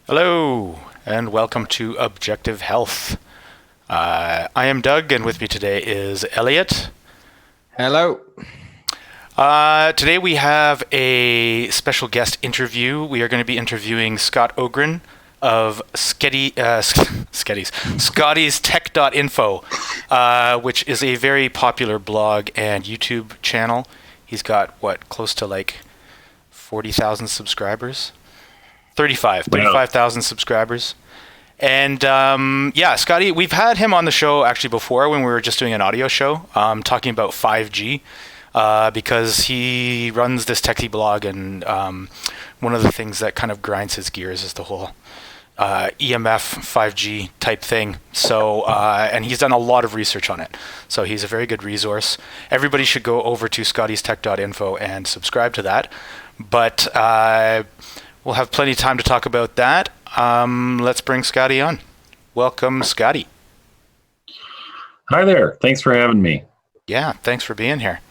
Hello, and welcome to Objective Health. I am Doug, and with me today is Elliot. Hello. Today we have a special guest interview. We are going to be interviewing Scott Ogren of Scotty's Tech.info, which is a very popular blog and YouTube channel. He's got, close to like 40,000 subscribers? 35,000 subscribers. And Scotty, we've had him on the show actually before when we were just doing an audio show talking about 5G because he runs this techie blog, and one of the things that kind of grinds his gears is the whole EMF 5G type thing. So, and he's done a lot of research on it. So he's a very good resource. Everybody should go over to Scotty's Tech.info and subscribe to that. But we'll have plenty of time to talk about that. Let's bring Scotty on. Welcome, Scotty. Hi there. Thanks for having me. Yeah, thanks for being here.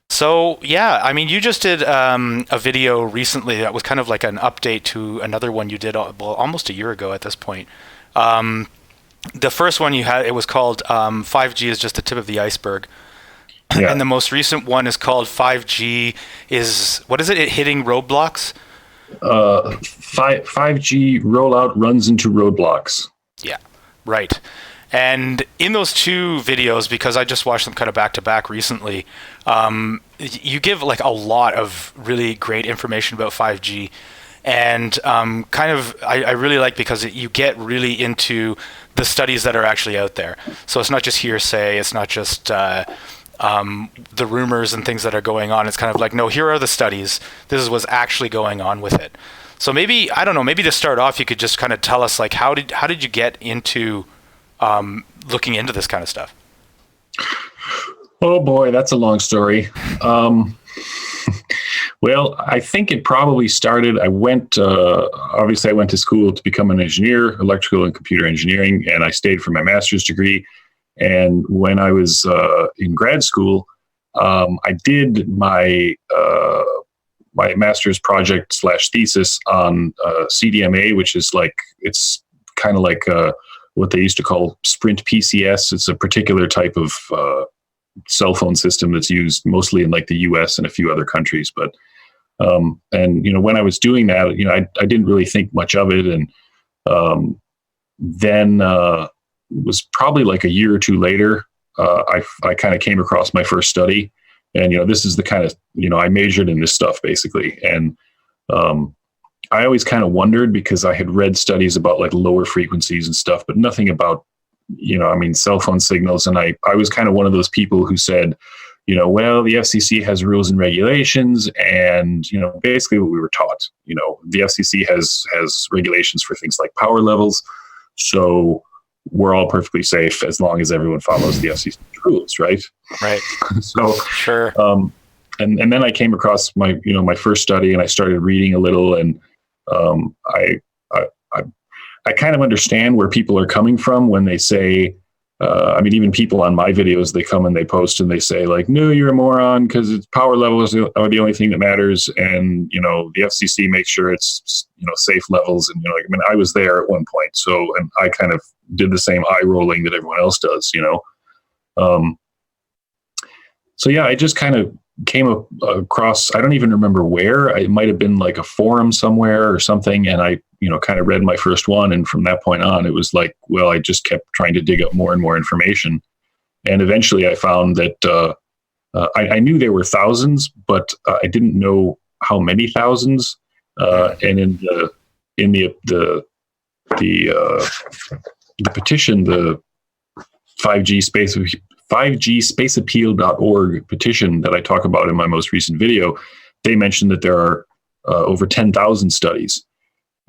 So, yeah, I mean, you just did a video recently that was kind of like an update to another one you did almost a year ago at this point. The first one you had, it was called 5G is just the tip of the iceberg. Yeah. And the most recent one is called 5G is, what is it, hitting roadblocks? 5G rollout runs into roadblocks. Yeah, right. And in those two videos, because I just watched them kind of back to back recently, you give like a lot of really great information about 5G. And I really like because you get really into the studies that are actually out there. So it's not just hearsay. It's not just the rumors and things that are going on. It's kind of like, no, here are the studies. This is what's actually going on with it. So maybe, I don't know, maybe to start off, you could just kind of tell us, like, how did you get into looking into this kind of stuff? Oh boy, that's a long story. Well, I think it probably started, obviously I went to school to become an engineer, electrical and computer engineering, and I stayed for my master's degree. And when I was in grad school, I did my master's project / thesis on CDMA, which is like, it's kind of like what they used to call Sprint PCS. It's a particular type of cell phone system that's used mostly in like the US and a few other countries. But and when I was doing that, I didn't really think much of it, and then it was probably like a year or two later, I kind of came across my first study, and this is the kind of I majored in this stuff basically, and I always kind of wondered because I had read studies about like lower frequencies and stuff, but nothing about cell phone signals, and I was kind of one of those people who said, well, the FCC has rules and regulations, and basically what we were taught, the FCC has regulations for things like power levels, so we're all perfectly safe as long as everyone follows the FCC rules, right? Right. So sure. And then I came across my my first study, and I started reading a little, and I kind of understand where people are coming from when they say, even people on my videos, they come and they post and they say like, no, you're a moron because it's power levels are the only thing that matters, and the FCC makes sure it's safe levels, and I was there at one point, so, and I kind of did the same eye rolling that everyone else does, so yeah, I just kind of came across, I don't even remember where, it might have been like a forum somewhere or something, and I kind of read my first one, and from that point on it was like, well, I just kept trying to dig up more and more information, and eventually I found that I knew there were thousands, but I didn't know how many thousands, and in the petition, the 5GSpaceAppeal.org petition that I talk about in my most recent video, they mentioned that there are over 10,000 studies.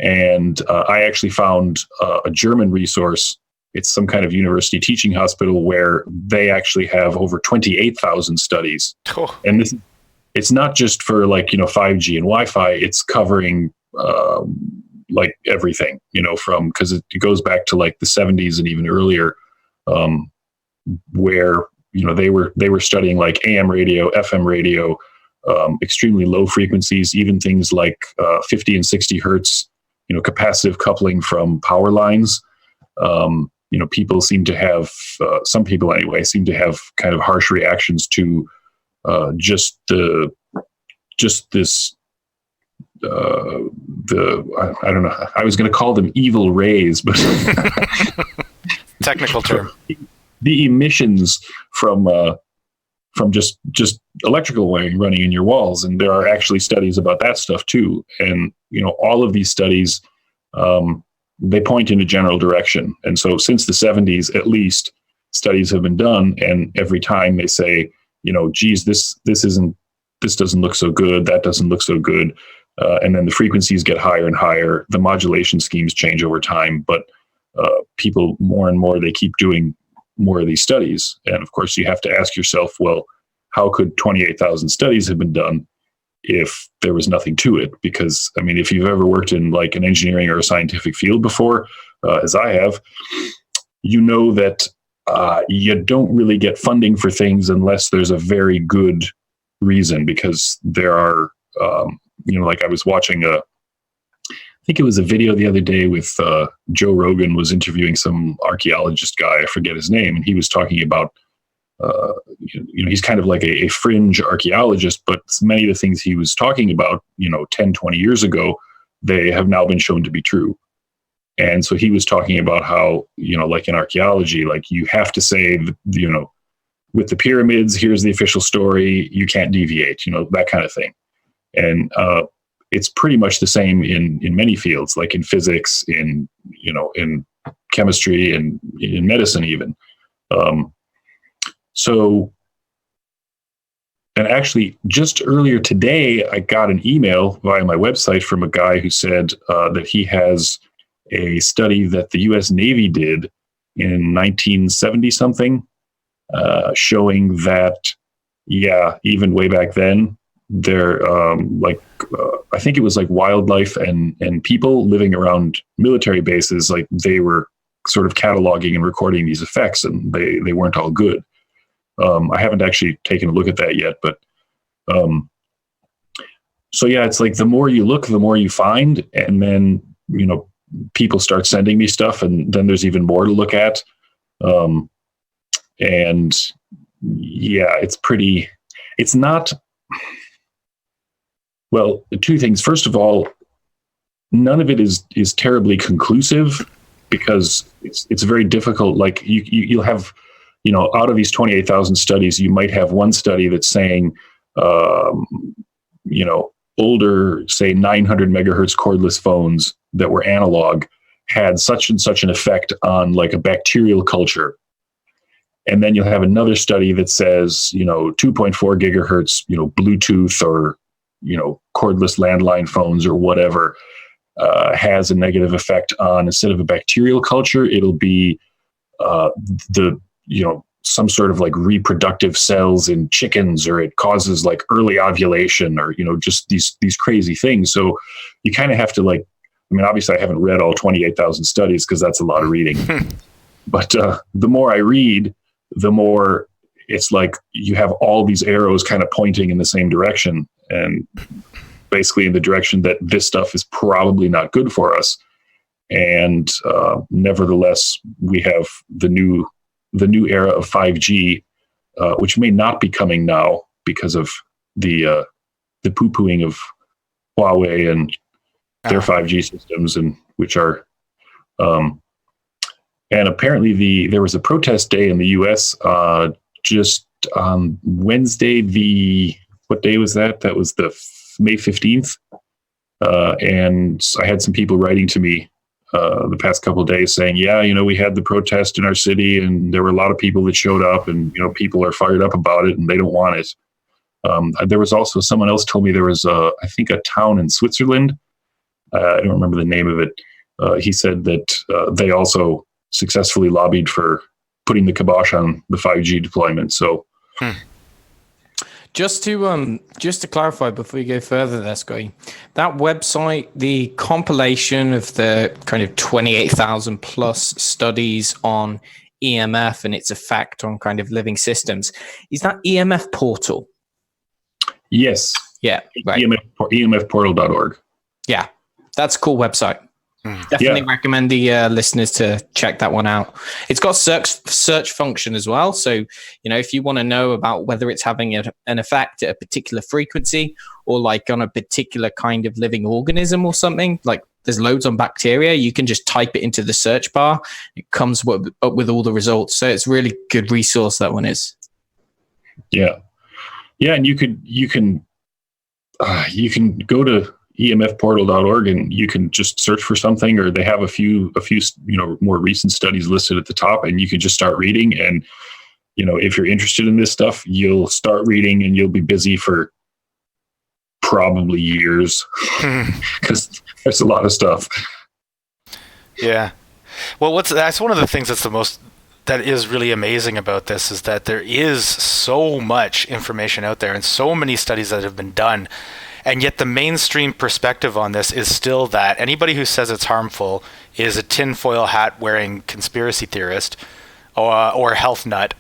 And I actually found a German resource. It's some kind of university teaching hospital where they actually have over 28,000 studies. Oh. And it's not just for 5G and Wi-Fi, it's covering like everything, from, because it goes back to like the 70s and even earlier, where they were studying like AM radio, FM radio, extremely low frequencies, even things like 50 and 60 hertz, capacitive coupling from power lines. People seem to have, some people anyway, seem to have kind of harsh reactions to just this. I don't know. I was going to call them evil rays, but technical term. The emissions from just electrical wiring running in your walls, and there are actually studies about that stuff too. And all of these studies, they point in a general direction. And so since the 70s, at least, studies have been done, and every time they say, geez, this doesn't look so good, that doesn't look so good. And then the frequencies get higher and higher. The modulation schemes change over time, but people more and more, they keep doing more of these studies. And of course, you have to ask yourself, well, how could 28,000 studies have been done if there was nothing to it? Because, I mean, if you've ever worked in like an engineering or a scientific field before, as I have, you know that you don't really get funding for things unless there's a very good reason, because there are, like I was watching I think it was a video the other day with Joe Rogan was interviewing some archaeologist guy, I forget his name, and he was talking about, he's kind of like a fringe archaeologist, but many of the things he was talking about, 10, 20 years ago, they have now been shown to be true. And so he was talking about how, like in archaeology, like you have to say, with the pyramids, here's the official story, you can't deviate, that kind of thing. And it's pretty much the same in many fields, like in physics, in chemistry, and in medicine even. And actually, just earlier today, I got an email via my website from a guy who said that he has a study that the U.S. Navy did in 1970 something, showing that, even way back then, there, I think it was like wildlife and people living around military bases, like they were sort of cataloging and recording these effects, and they weren't all good. I haven't actually taken a look at that yet, but so yeah, it's like the more you look, the more you find, and then people start sending me stuff, and then there's even more to look at. And yeah, it's not. Well, two things. First of all, none of it is terribly conclusive, because it's very difficult. Like you'll have, out of these 28,000 studies, you might have one study that's saying, older, say 900 megahertz cordless phones that were analog had such and such an effect on like a bacterial culture. And then you'll have another study that says, 2.4 gigahertz, Bluetooth or, cordless landline phones or whatever, has a negative effect on, instead of a bacterial culture, it'll be some sort of like reproductive cells in chickens, or it causes like early ovulation, or, just these crazy things. So you kind of have to obviously I haven't read all 28,000 studies, because that's a lot of reading, but the more I read, the more it's like you have all these arrows kind of pointing in the same direction, and basically in the direction that this stuff is probably not good for us. And nevertheless, we have the new era of 5G, which may not be coming now because of the poo-pooing of Huawei and their 5G systems, and which are, and apparently there was a protest day in the U.S. Just on Wednesday. What day was that? That was the May 15th. And I had some people writing to me the past couple of days saying, we had the protest in our city, and there were a lot of people that showed up, and, people are fired up about it, and they don't want it. There was also someone else told me there was, I think, a town in Switzerland. I don't remember the name of it. He said that they also successfully lobbied for putting the kibosh on the 5G deployment. So, Just to clarify before you go further there, Scotty, that website, the compilation of the kind of 28,000 plus studies on EMF and its effect on kind of living systems, is that EMF Portal? Yes. Yeah. Right. EMFportal.org. Yeah. That's a cool website. Definitely recommend the listeners to check that one out. It's got search function as well. So, if you want to know about whether it's having an effect at a particular frequency or like on a particular kind of living organism or something, like there's loads on bacteria, you can just type it into the search bar. It comes up with all the results. So it's really good resource, that one is. Yeah. Yeah. And you can go to emfportal.org and you can just search for something, or they have a few more recent studies listed at the top, and you can just start reading. And if you're interested in this stuff, you'll start reading and you'll be busy for probably years because there's a lot of stuff. Yeah. Well, that's one of the things that is really amazing about this, is that there is so much information out there and so many studies that have been done. And yet the mainstream perspective on this is still that anybody who says it's harmful is a tinfoil hat wearing conspiracy theorist or health nut.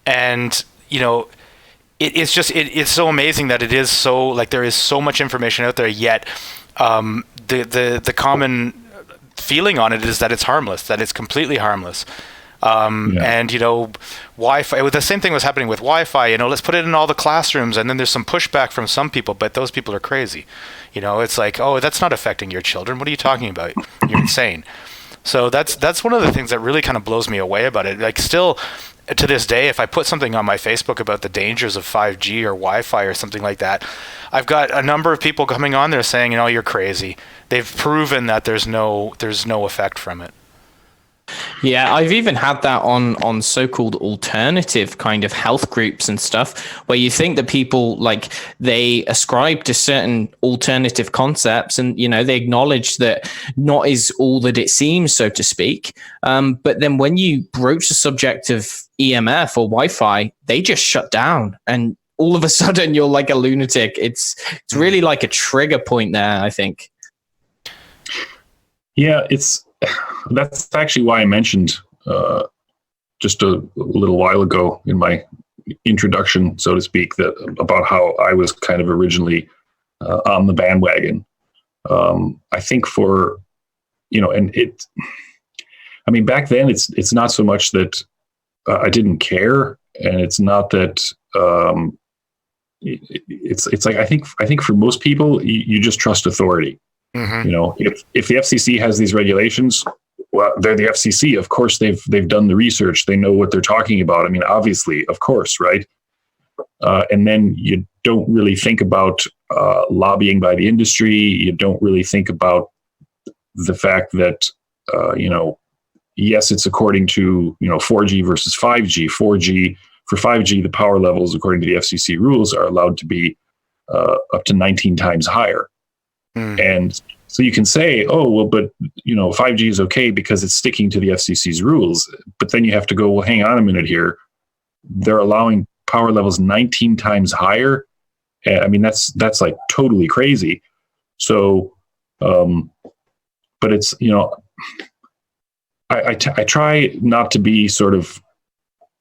And, it's so amazing that it is so, like, there is so much information out there, yet the common feeling on it is that it's harmless, that it's completely harmless. And, Wi-Fi, the same thing was happening with Wi-Fi, let's put it in all the classrooms. And then there's some pushback from some people, but those people are crazy. It's like, oh, that's not affecting your children. What are you talking about? You're insane. So that's one of the things that really kind of blows me away about it. Like, still to this day, if I put something on my Facebook about the dangers of 5G or Wi-Fi or something like that, I've got a number of people coming on there saying, you're crazy. They've proven that there's no effect from it. Yeah, I've even had that on so-called alternative kind of health groups and stuff, where you think that people, like, they ascribe to certain alternative concepts, and they acknowledge that not is all that it seems, so to speak. But then when you broach the subject of EMF or Wi-Fi, they just shut down, and all of a sudden you're like a lunatic. It's really like a trigger point there, I think. Yeah, that's actually why I mentioned just a little while ago in my introduction, so to speak, about how I was kind of originally on the bandwagon. I think back then it's not so much that I didn't care, and it's not that it's like I think for most people you just trust authority. Mm-hmm. If the FCC has these regulations, well, they're the FCC. Of course, they've done the research. They know what they're talking about. I mean, obviously, of course, right? And then you don't really think about lobbying by the industry. You don't really think about the fact that yes, it's according to 4G versus 5G. 4G for 5G, the power levels according to the FCC rules are allowed to be up to 19 times higher. And so you can say, oh, well, but 5G is okay because it's sticking to the FCC's rules. But then you have to go, well, hang on a minute here. They're allowing power levels 19 times higher. I mean, that's like totally crazy. So, but it's, I try not to be sort of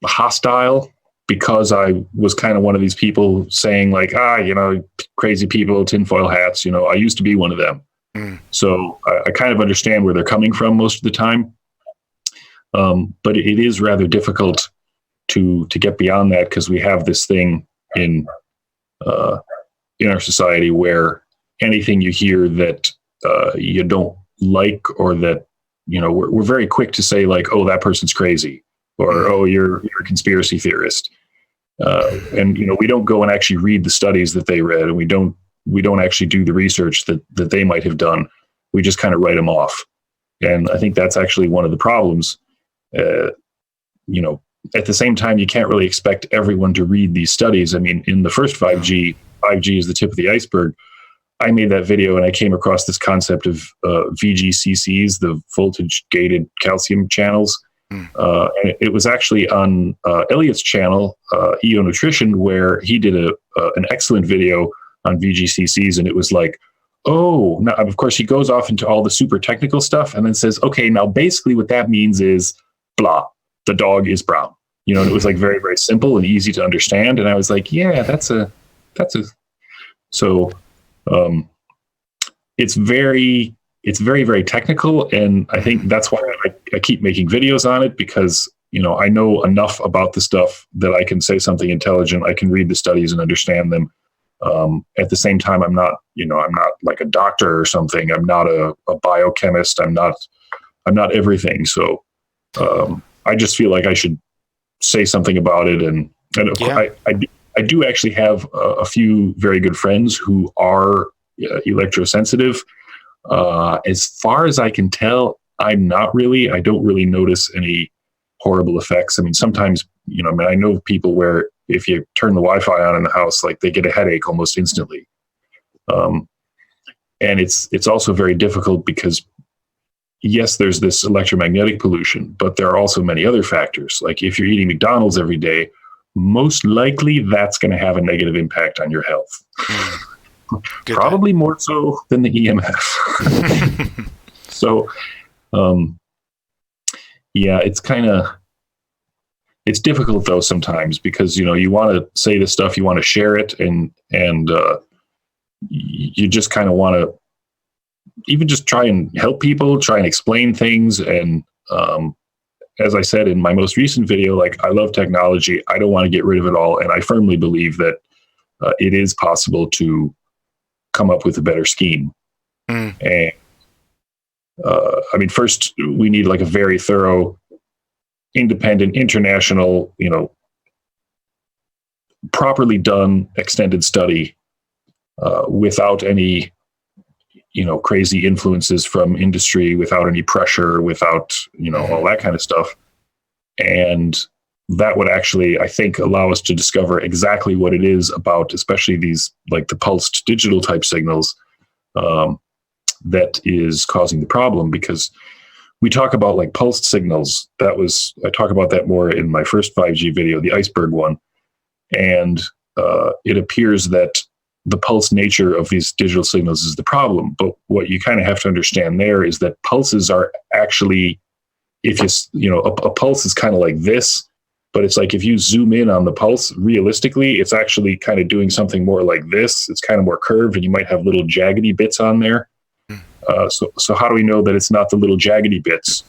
hostile, because I was kind of one of these people saying like, crazy people, tinfoil hats, I used to be one of them. So I kind of understand where they're coming from most of the time. But it is rather difficult to get beyond that, because we have this thing in our society where anything you hear that you don't like, or that, we're very quick to say like, oh, that person's crazy, or, oh, you're a conspiracy theorist. And, we don't go and actually read the studies that they read, and we don't actually do the research that they might have done. We just kind of write them off. And I think that's actually one of the problems. At the same time, you can't really expect everyone to read these studies. I mean, in the first 5G is the tip of the iceberg. I made that video and I came across this concept of VGCCs, the voltage gated calcium channels. And it was actually on Elliot's channel, EO Nutrition, where he did an excellent video on VGCCs. And it was like, oh, now, of course, he goes off into all the super technical stuff and then says, okay, now basically what that means is blah, the dog is brown. And it was like very, very simple and easy to understand. And I was like, yeah, so it's very it's very, very technical. And I think that's why I keep making videos on it, because, I know enough about the stuff that I can say something intelligent. I can read the studies and understand them. At the same time, I'm not like a doctor or something. I'm not a biochemist. I'm not everything. So I just feel like I should say something about it. And of course, I do actually have a few very good friends who are electrosensitive. As far as I can tell, I'm not really. I don't really notice any horrible effects. I mean, sometimes, I know people where if you turn the Wi-Fi on in the house, like they get a headache almost instantly. And it's also very difficult because, yes, there's this electromagnetic pollution, but there are also many other factors. Like if you're eating McDonald's every day, most likely that's going to have a negative impact on your health. Probably more so than the EMF. So, it's difficult though sometimes, because, you want to say this stuff, you want to share it, and you just kind of want to even just try and help people, try and explain things. And as I said in my most recent video, like, I love technology. I don't want to get rid of it all. And I firmly believe that it is possible to come up with a better scheme. And first we need like a very thorough, independent, international, properly done extended study without any, crazy influences from industry, without any pressure, without, all that kind of stuff. And that would actually, I think, allow us to discover exactly what it is about, especially these, like the pulsed digital type signals, that is causing the problem. Because we talk about like pulsed signals. I talk about that more in my first 5G video, the iceberg one. And it appears that the pulse nature of these digital signals is the problem. But what you kind of have to understand there is that pulses are actually, if a pulse is kind of like this, but it's like if you zoom in on the pulse, realistically, it's actually kind of doing something more like this. It's kind of more curved, and you might have little jaggedy bits on there. So how do we know that it's not the little jaggedy bits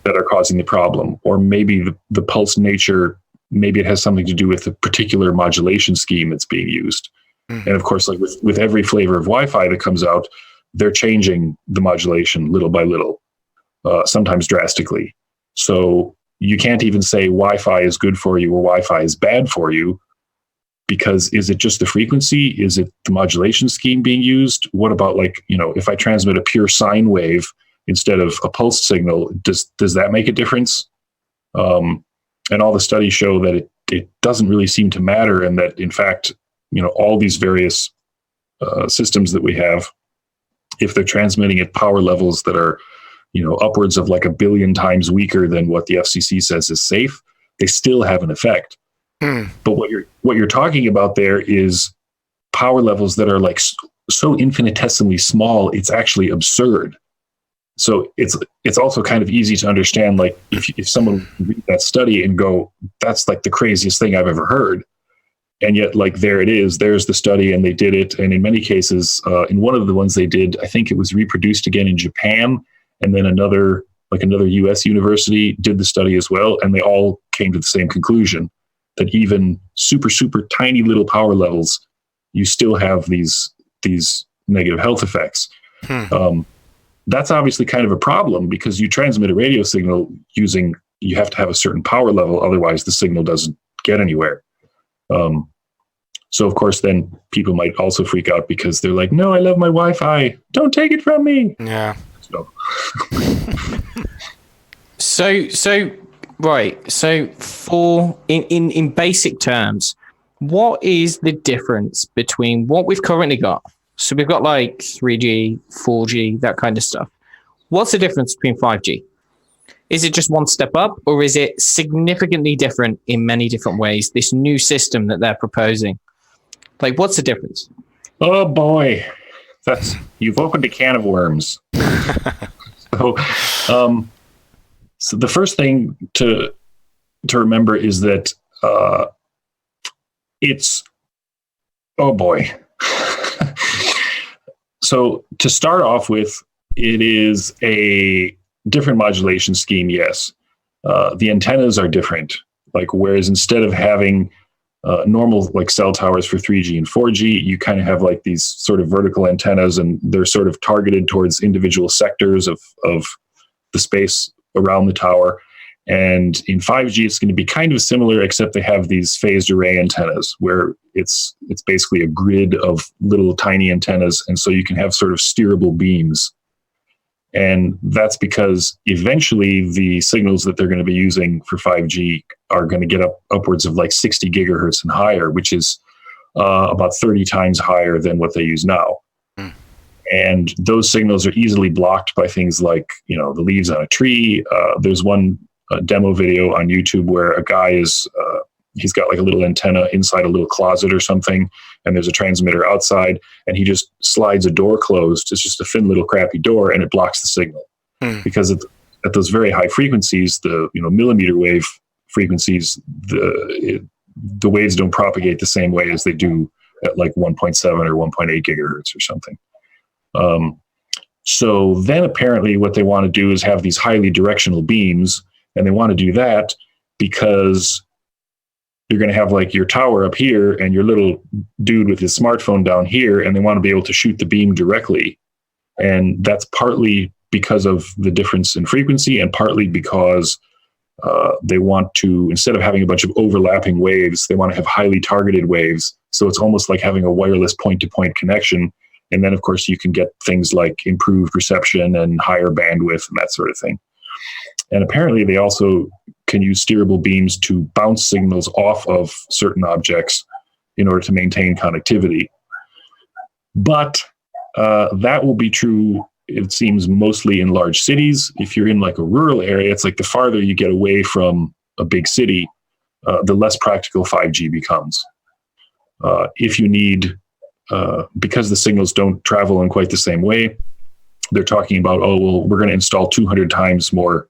that are causing the problem? Or maybe the pulse nature, maybe it has something to do with the particular modulation scheme that's being used. And of course, like with every flavor of Wi-Fi that comes out, they're changing the modulation little by little, sometimes drastically. So you can't even say Wi-Fi is good for you or Wi-Fi is bad for you, because is it just the frequency? Is it the modulation scheme being used? What about, like, if I transmit a pure sine wave instead of a pulse signal, does that make a difference? And all the studies show that it doesn't really seem to matter, and that in fact, all these various systems that we have, if they're transmitting at power levels that are, upwards of like 1 billion times weaker than what the FCC says is safe, they still have an effect. But what you're talking about there is power levels that are like so infinitesimally small, it's actually absurd. So it's also kind of easy to understand, like if someone read that study and go, that's like the craziest thing I've ever heard. And yet, like, there it is, there's the study, and they did it. And in many cases, in one of the ones they did, I think it was reproduced again in Japan, and then another US university did the study as well. And they all came to the same conclusion, that even super, super tiny little power levels, you still have these negative health effects. That's obviously kind of a problem, because you transmit a radio signal you have to have a certain power level, otherwise the signal doesn't get anywhere. So of course, then people might also freak out because they're like, no, I love my Wi-Fi. Don't take it from me. Yeah. So right. So for in basic terms, what is the difference between what we've currently got? So we've got like 3G, 4G, that kind of stuff. What's the difference between 5G? Is it just one step up, or is it significantly different in many different ways, this new system that they're proposing? Like, what's the difference? Oh boy, you've opened a can of worms. So the first thing to remember is that it's, oh boy. So to start off with, It is a different modulation scheme, yes. The antennas are different. Like, whereas instead of having normal like cell towers for 3G and 4G, you kind of have like these sort of vertical antennas, and they're sort of targeted towards individual sectors of the space around the tower. And in 5G, it's going to be kind of similar, except they have these phased array antennas where it's basically a grid of little tiny antennas. And so you can have sort of steerable beams. And that's because eventually the signals that they're going to be using for 5G are going to get upwards of like 60 gigahertz and higher, which is about 30 times higher than what they use now. And those signals are easily blocked by things like, the leaves on a tree. There's one demo video on YouTube where a guy he's got like a little antenna inside a little closet or something, and there's a transmitter outside, and he just slides a door closed. It's just a thin little crappy door, and it blocks the signal. Because at those very high frequencies, the millimeter wave frequencies, the waves don't propagate the same way as they do at like 1.7 or 1.8 gigahertz or something. So then apparently what they want to do is have these highly directional beams, and they want to do that because you're going to have like your tower up here and your little dude with his smartphone down here, and they want to be able to shoot the beam directly. And that's partly because of the difference in frequency, and partly because they want to, instead of having a bunch of overlapping waves, they want to have highly targeted waves. So it's almost like having a wireless point-to-point connection. And then, of course, you can get things like improved reception and higher bandwidth and that sort of thing. And apparently they also can use steerable beams to bounce signals off of certain objects in order to maintain connectivity. But that will be true, it seems, mostly in large cities. If you're in like a rural area, it's like the farther you get away from a big city, the less practical 5G becomes. If you need, because the signals don't travel in quite the same way, they're talking about, we're going to install 200 times more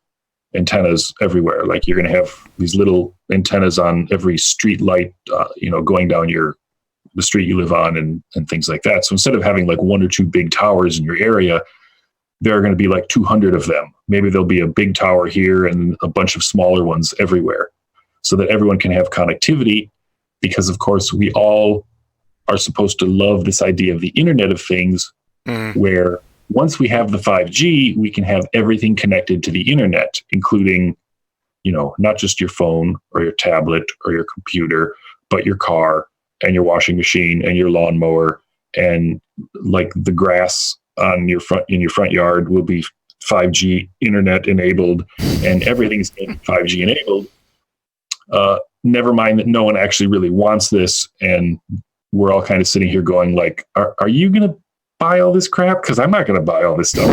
antennas everywhere. Like, you're going to have these little antennas on every street light, going down the street you live on and things like that. So instead of having like one or two big towers in your area, there are going to be like 200 of them. Maybe there'll be a big tower here and a bunch of smaller ones everywhere, so that everyone can have connectivity. Because of course we all are supposed to love this idea of the Internet of Things, where once we have the 5G, we can have everything connected to the internet, including, not just your phone or your tablet or your computer, but your car and your washing machine and your lawnmower, and like the grass in your front yard will be 5G internet enabled, and everything's 5G enabled. Never mind that no one actually really wants this, and we're all kind of sitting here going like, are you going to buy all this crap? Because I'm not going to buy all this stuff.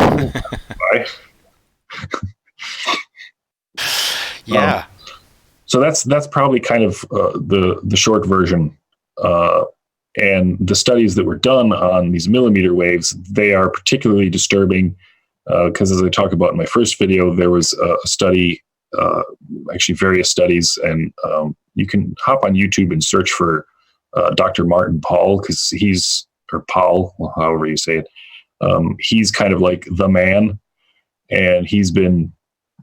Yeah. So that's probably kind of the short version. And the studies that were done on these millimeter waves, they are particularly disturbing because, as I talked about in my first video, there was a study, actually various studies, and you can hop on YouTube and search for Dr. Martin Pall, because or Paul, however you say it. He's kind of like the man, and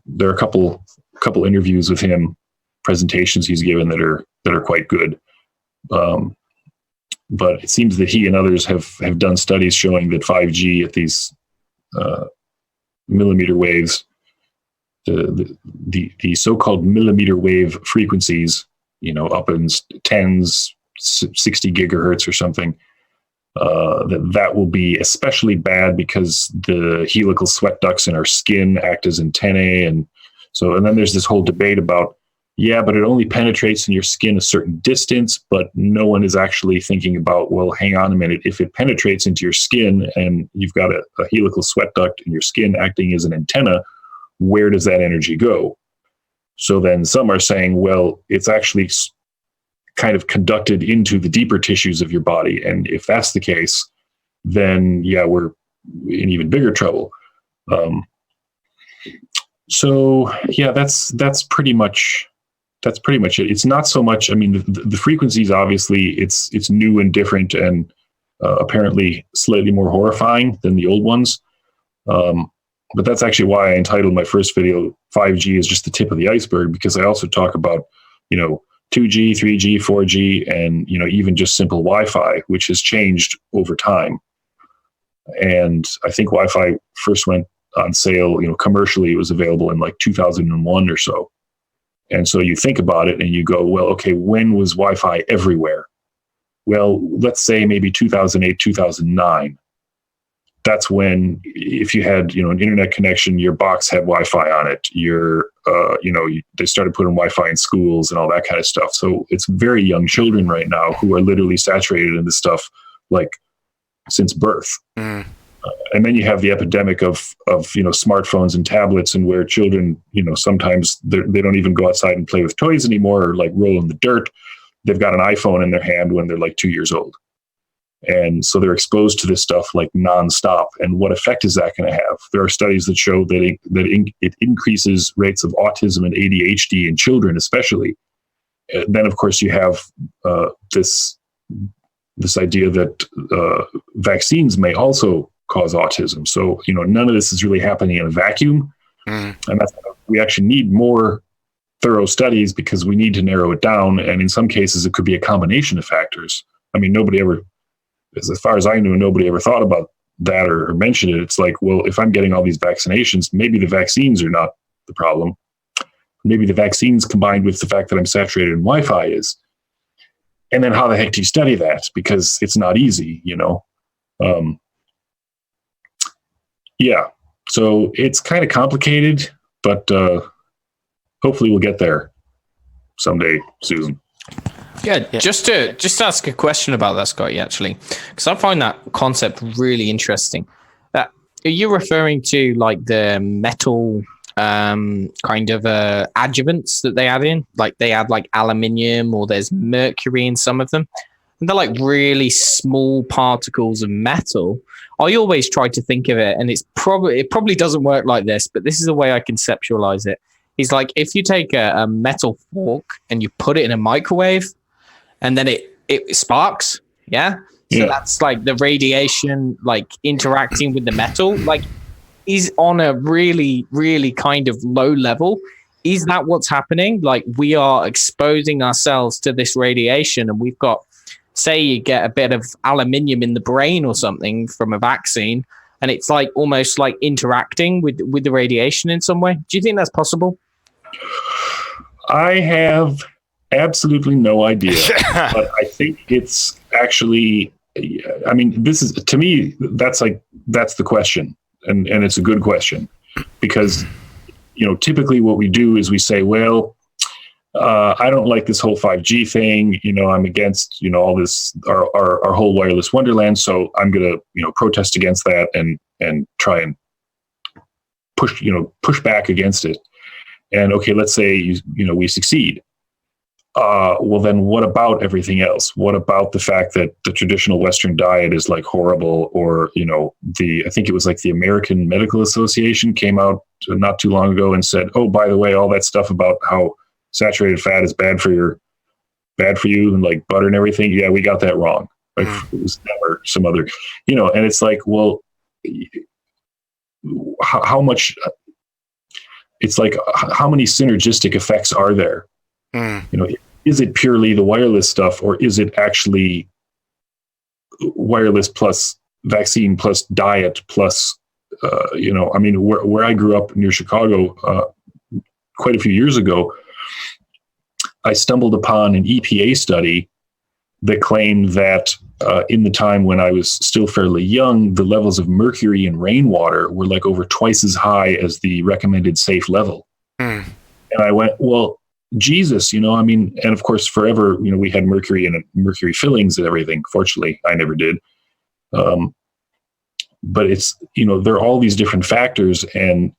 there are a couple interviews with him, presentations he's given that are quite good. But it seems that he and others have done studies showing that 5G at these millimeter waves, the so-called millimeter wave frequencies, up in tens, 60 gigahertz or something, that will be especially bad because the helical sweat ducts in our skin act as antennae. And then there's this whole debate about, but it only penetrates in your skin a certain distance, but no one is actually thinking about, well, hang on a minute, if it penetrates into your skin and you've got a helical sweat duct in your skin acting as an antenna, where does that energy go? So then some are saying, well, it's actually kind of conducted into the deeper tissues of your body. And if that's the case, then we're in even bigger trouble. That's pretty much it. It's not so much, the frequencies, obviously it's new and different and apparently slightly more horrifying than the old ones. But that's actually why I entitled my first video 5G is just the tip of the iceberg, because I also talk about, 2G, 3G, 4G, and, even just simple Wi-Fi, which has changed over time. And I think Wi-Fi first went on sale, commercially, it was available in like 2001 or so. And so you think about it and you go, well, okay, when was Wi-Fi everywhere? Well, let's say maybe 2008, 2009. That's when, if you had, an internet connection, your box had Wi-Fi on it. They started putting Wi-Fi in schools and all that kind of stuff. So it's very young children right now who are literally saturated in this stuff, like since birth. And then you have the epidemic of smartphones and tablets, and where children, sometimes they don't even go outside and play with toys anymore, or like roll in the dirt. They've got an iPhone in their hand when they're like 2 years old. And so they're exposed to this stuff like nonstop. And what effect is that going to have? There are studies that show that it increases rates of autism and ADHD in children, especially. Then, of course, you have this idea that vaccines may also cause autism. So, none of this is really happening in a vacuum. And that's why we actually need more thorough studies, because we need to narrow it down. And in some cases, it could be a combination of factors. I mean, as far as I knew, nobody ever thought about that or mentioned it. It's like, well, if I'm getting all these vaccinations, maybe the vaccines are not the problem. Maybe the vaccines combined with the fact that I'm saturated in Wi-Fi is. And then how the heck do you study that? Because it's not easy, Yeah. So it's kind of complicated, but hopefully we'll get there someday soon. Yeah, just to ask a question about that, Scotty, actually, because I find that concept really interesting. Are you referring to like the metal kind of adjuvants that they add in? Like they add like aluminium, or there's mercury in some of them. And they're like really small particles of metal. I always try to think of it, and it probably doesn't work like this, but this is the way I conceptualize it. It's like if you take a metal fork and you put it in a microwave, and then it sparks, yeah? So that's like the radiation, like interacting with the metal, like is on a really, really kind of low level. Is that what's happening? Like we are exposing ourselves to this radiation, and we've got, say you get a bit of aluminium in the brain or something from a vaccine, and it's like almost like interacting with the radiation in some way. Do you think that's possible? I have absolutely no idea, but I think it's actually, I mean, this is, to me, that's the question. And it's a good question, because, typically what we do is we say, well, I don't like this whole 5G thing. I'm against, all this, our whole wireless wonderland. So I'm going to, protest against that and try and push back against it. And okay, let's say, we succeed. Well, then what about everything else? What about the fact that the traditional Western diet is like horrible? Or, I think it was like the American Medical Association came out not too long ago and said, oh, by the way, all that stuff about how saturated fat is bad for you and like butter and everything. Yeah, we got that wrong. Like it was never some other, and it's like, well, how much, it's like, how many synergistic effects are there? Is it purely the wireless stuff, or is it actually wireless plus vaccine plus diet plus, where I grew up near Chicago quite a few years ago, I stumbled upon an EPA study that claimed that in the time when I was still fairly young, the levels of mercury in rainwater were like over twice as high as the recommended safe level. And I went, well, Jesus, and of course, forever, we had mercury and mercury fillings and everything. Fortunately, I never did. But it's, there are all these different factors, and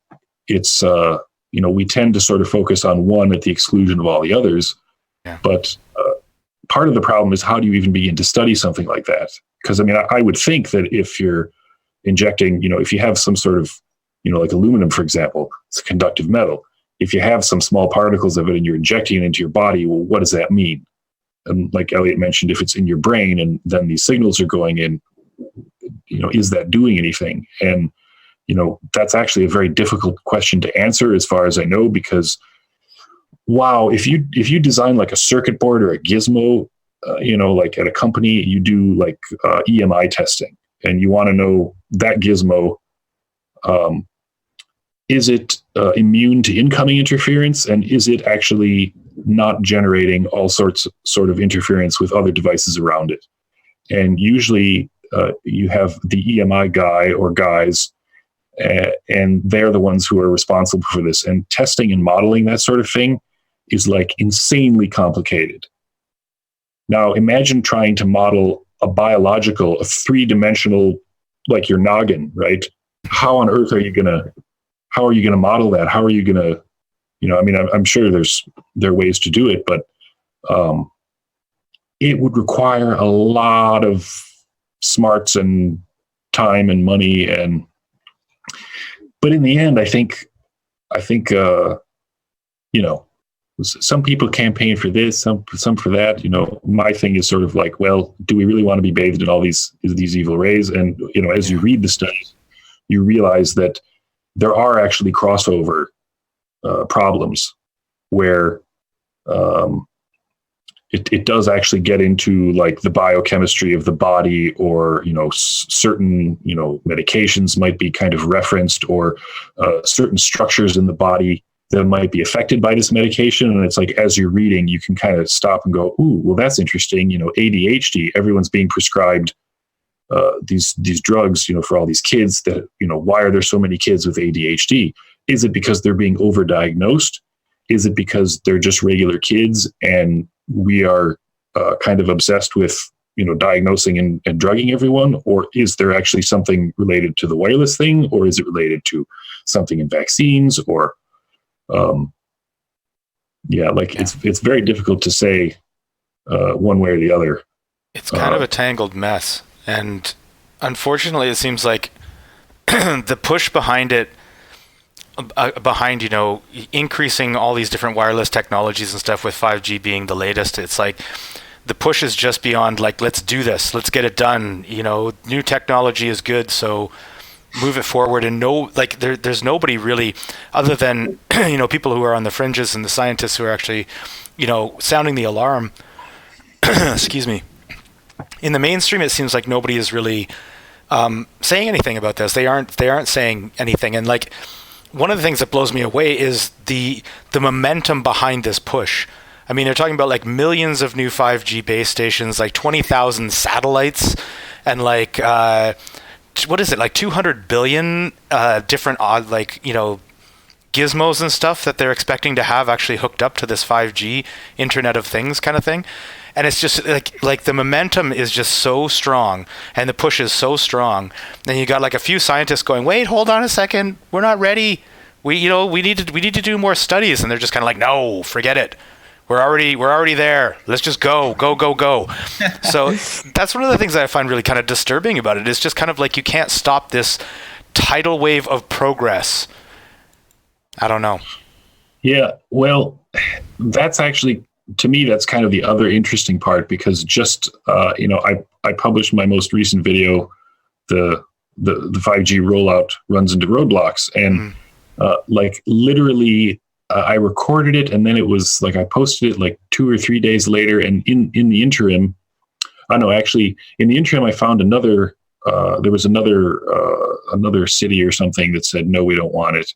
it's, we tend to sort of focus on one at the exclusion of all the others. Yeah. But part of the problem is, how do you even begin to study something like that? Because, I would think that if you're injecting, if you have some sort of, like aluminum, for example, it's a conductive metal. If you have some small particles of it and you're injecting it into your body, well, what does that mean? And like Elliot mentioned, if it's in your brain and then these signals are going in, is that doing anything? And that's actually a very difficult question to answer as far as I know, because wow, if you design like a circuit board or a gizmo, like at a company, you do like EMI testing, and you want to know that gizmo, is it immune to incoming interference, and is it actually not generating all sort of interference with other devices around it? And usually you have the EMI guy or guys, and they're the ones who are responsible for this. And testing and modeling that sort of thing is like insanely complicated. Now imagine trying to model a three-dimensional, like your noggin, right? How on earth are you gonna model that? How are you gonna, I'm sure there are ways to do it, but it would require a lot of smarts and time and money. But in the end, I think some people campaign for this, some for that. My thing is sort of like, well, do we really want to be bathed in all these evil rays? And as you read the studies, you realize that there are actually crossover problems where it does actually get into like the biochemistry of the body, or certain medications might be kind of referenced, or certain structures in the body that might be affected by this medication. And it's like, as you're reading, you can kind of stop and go, ooh, well, that's interesting. ADHD, everyone's being prescribed these drugs, for all these kids that, why are there so many kids with ADHD? Is it because they're being overdiagnosed? Is it because they're just regular kids and we are kind of obsessed with, diagnosing and drugging everyone? Or is there actually something related to the wireless thing? Or is it related to something in vaccines? Or, it's very difficult to say one way or the other. It's kind of a tangled mess. And unfortunately, it seems like the push behind it, increasing all these different wireless technologies and stuff, with 5G being the latest, it's like the push is just beyond like, let's do this, let's get it done. New technology is good, so move it forward. And there's nobody really, other than people who are on the fringes and the scientists who are actually sounding the alarm. Excuse me. In the mainstream, it seems like nobody is really saying anything about this. They aren't saying anything. And like, one of the things that blows me away is the momentum behind this push. I mean, they're talking about like millions of new 5G base stations, like 20,000 satellites, and like what is it, like 200 billion different gizmos and stuff that they're expecting to have actually hooked up to this 5G Internet of Things kind of thing. And it's just like the momentum is just so strong, and the push is so strong. And you got like a few scientists going, "Wait, hold on a second, we're not ready. We need to do more studies." And they're just kind of like, "No, forget it. We're already there. Let's just go." So that's one of the things that I find really kind of disturbing about it. It's just kind of like you can't stop this tidal wave of progress. I don't know. Yeah, well, that's actually, to me, that's kind of the other interesting part, because just I published my most recent video, the 5G rollout runs into roadblocks, and literally I recorded it, and then it was like I posted it like 2 or 3 days later, and in the interim, in the interim I found another there was another city or something that said, no, we don't want it,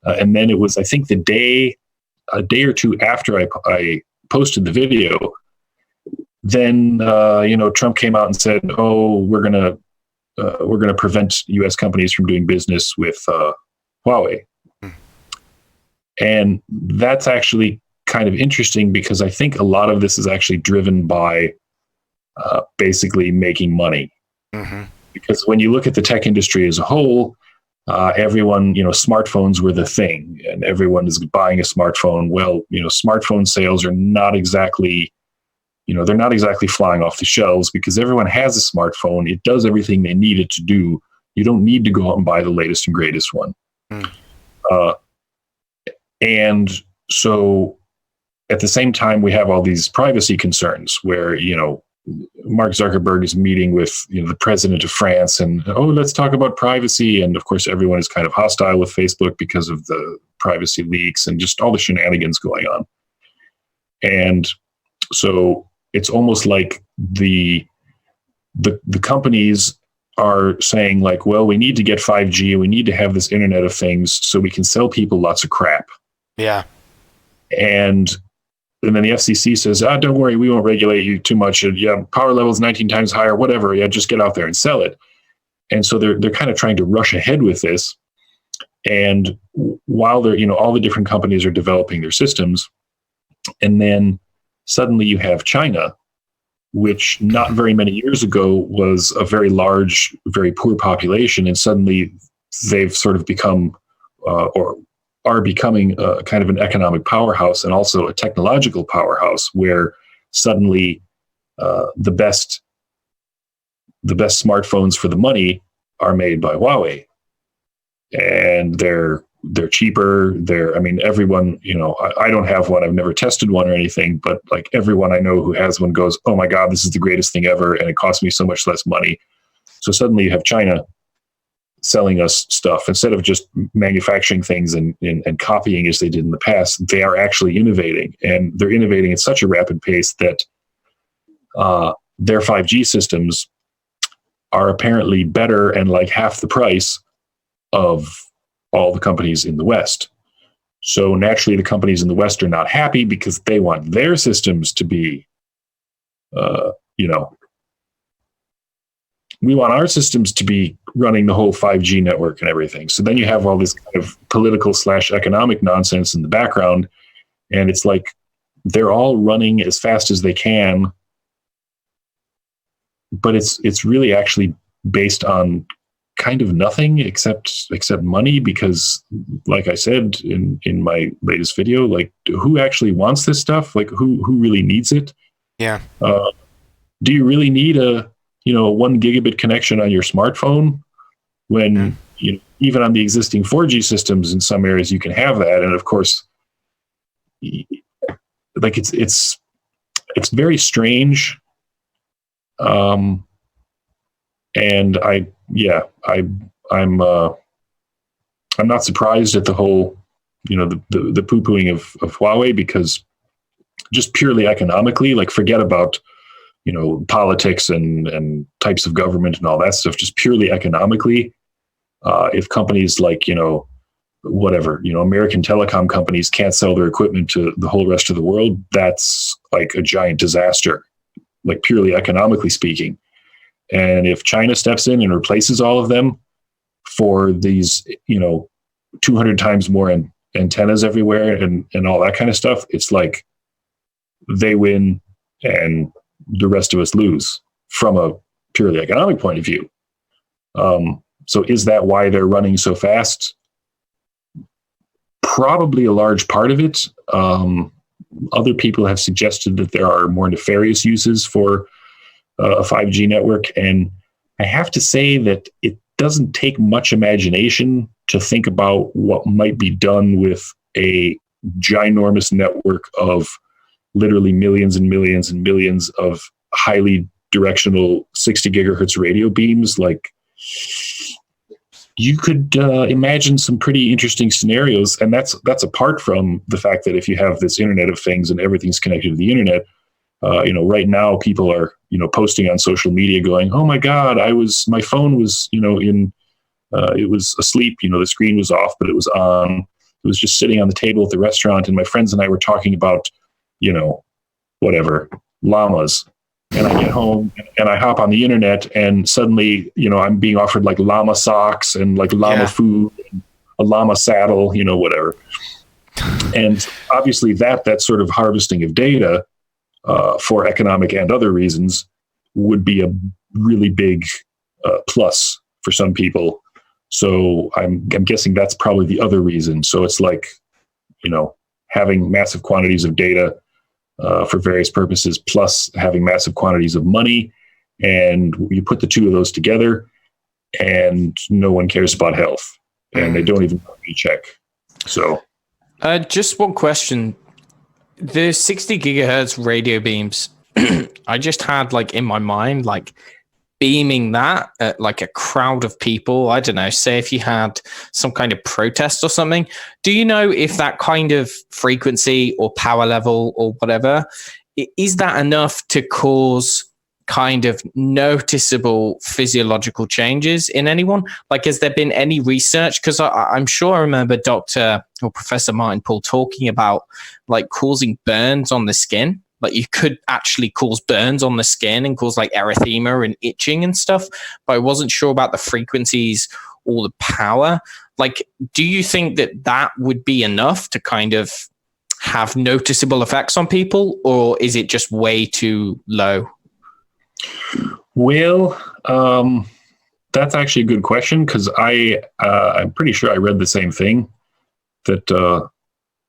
and then it was, I think, a day or two after I posted the video, then Trump came out and said, "Oh, we're gonna prevent U.S. companies from doing business with Huawei," and that's actually kind of interesting, because I think a lot of this is actually driven by basically making money. Mm-hmm. Because when you look at the tech industry as a whole, everyone, smartphones were the thing, and everyone is buying a smartphone. Well, smartphone sales are not exactly, they're not exactly flying off the shelves, because everyone has a smartphone. It does everything they need it to do. You don't need to go out and buy the latest and greatest one. And so at the same time, we have all these privacy concerns where, Mark Zuckerberg is meeting with the president of France, and let's talk about privacy. And of course, everyone is kind of hostile with Facebook because of the privacy leaks and just all the shenanigans going on. And so it's almost like the companies are saying like, well, we need to get 5G and we need to have this Internet of Things so we can sell people lots of crap. Yeah. And then the FCC says, don't worry, we won't regulate you too much. Yeah, power levels 19 times higher, whatever. Yeah, just get out there and sell it. And so they're kind of trying to rush ahead with this. And while they're, all the different companies are developing their systems, and then suddenly you have China, which not very many years ago was a very large, very poor population. And suddenly they've sort of become, or are becoming kind of an economic powerhouse and also a technological powerhouse, where suddenly the best smartphones for the money are made by Huawei, and they're cheaper. Everyone, I don't have one. I've never tested one or anything, but like everyone I know who has one goes, oh my God, this is the greatest thing ever. And it costs me so much less money. So suddenly you have China selling us stuff instead of just manufacturing things and copying as they did in the past. They are actually innovating, and they're innovating at such a rapid pace that their 5G systems are apparently better and like half the price of all the companies in the West. So naturally, the companies in the West are not happy because they want their systems to be, we want our systems to be running the whole 5G network and everything. So then you have all this kind of political / economic nonsense in the background. And it's like they're all running as fast as they can. But it's really actually based on kind of nothing except money, because like I said in my latest video, like who actually wants this stuff? Like who really needs it? Yeah. Do you really need a 1 gigabit connection on your smartphone when even on the existing 4G systems in some areas you can have that? And of course, like it's very strange. And I'm not surprised at the whole, the poo-pooing of Huawei, because just purely economically, like forget about politics and types of government and all that stuff. Just purely economically, if companies like American telecom companies can't sell their equipment to the whole rest of the world, that's like a giant disaster, like purely economically speaking. And if China steps in and replaces all of them for these 200 times more antennas everywhere and all that kind of stuff, it's like they win and the rest of us lose from a purely economic point of view. So is that why they're running so fast? Probably a large part of it. Other people have suggested that there are more nefarious uses for a 5G network. And I have to say that it doesn't take much imagination to think about what might be done with a ginormous network of literally millions and millions and millions of highly directional 60 gigahertz radio beams. Like you could imagine some pretty interesting scenarios. And that's apart from the fact that if you have this Internet of Things and everything's connected to the internet, right now people are, posting on social media going, oh my God, my phone was, it was asleep, the screen was off, but it was on. It was just sitting on the table at the restaurant, and my friends and I were talking about, llamas. And I get home and I hop on the internet, and suddenly, I'm being offered like llama socks and like llama food, and a llama saddle, whatever. And obviously that sort of harvesting of data for economic and other reasons would be a really big plus for some people. So I'm guessing that's probably the other reason. So it's like, having massive quantities of data for various purposes, plus having massive quantities of money, and you put the two of those together, and no one cares about health, and they don't even check. So, just one question: the 60 gigahertz radio beams, I just had like in my mind, like beaming that at like a crowd of people. I don't know, say if you had some kind of protest or something. Do you know if that kind of frequency or power level or whatever, is that enough to cause kind of noticeable physiological changes in anyone? Like, has there been any research? Because I'm sure I remember Dr. or Professor Martin Pall talking about like causing burns on the skin. Like you could actually cause burns on the skin and cause like erythema and itching and stuff. But I wasn't sure about the frequencies or the power. Like, do you think that that would be enough to kind of have noticeable effects on people, or is it just way too low? Well, that's actually a good question, because I'm pretty sure I read the same thing that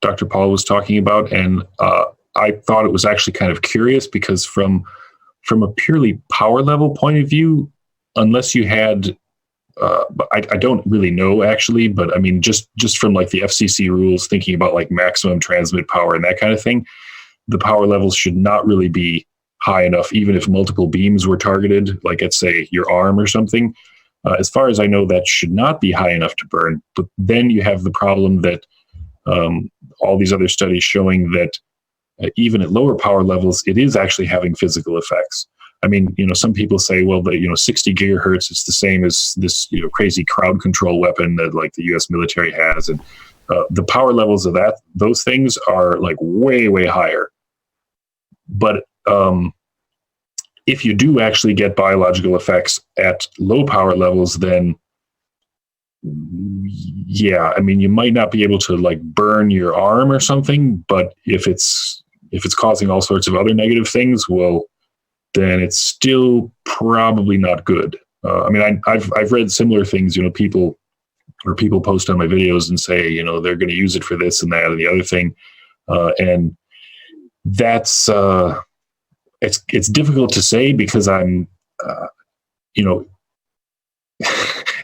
Dr. Pall was talking about, and I thought it was actually kind of curious because from a purely power level point of view, unless you had, I don't really know actually, but I mean just from like the FCC rules, thinking about like maximum transmit power and that kind of thing, the power levels should not really be high enough, even if multiple beams were targeted, like at say your arm or something. As far as I know, that should not be high enough to burn. But then you have the problem that all these other studies showing that even at lower power levels, it is actually having physical effects. I mean, some people say, well, 60 gigahertz is the same as this, crazy crowd control weapon that like the U.S. military has, and the power levels of those things are like way, way higher. But if you do actually get biological effects at low power levels, then yeah, I mean, you might not be able to like burn your arm or something, but if it's causing all sorts of other negative things, well, then it's still probably not good. I mean, I've read similar things. People post on my videos and say, they're going to use it for this and that and the other thing, and that's it's difficult to say because I'm,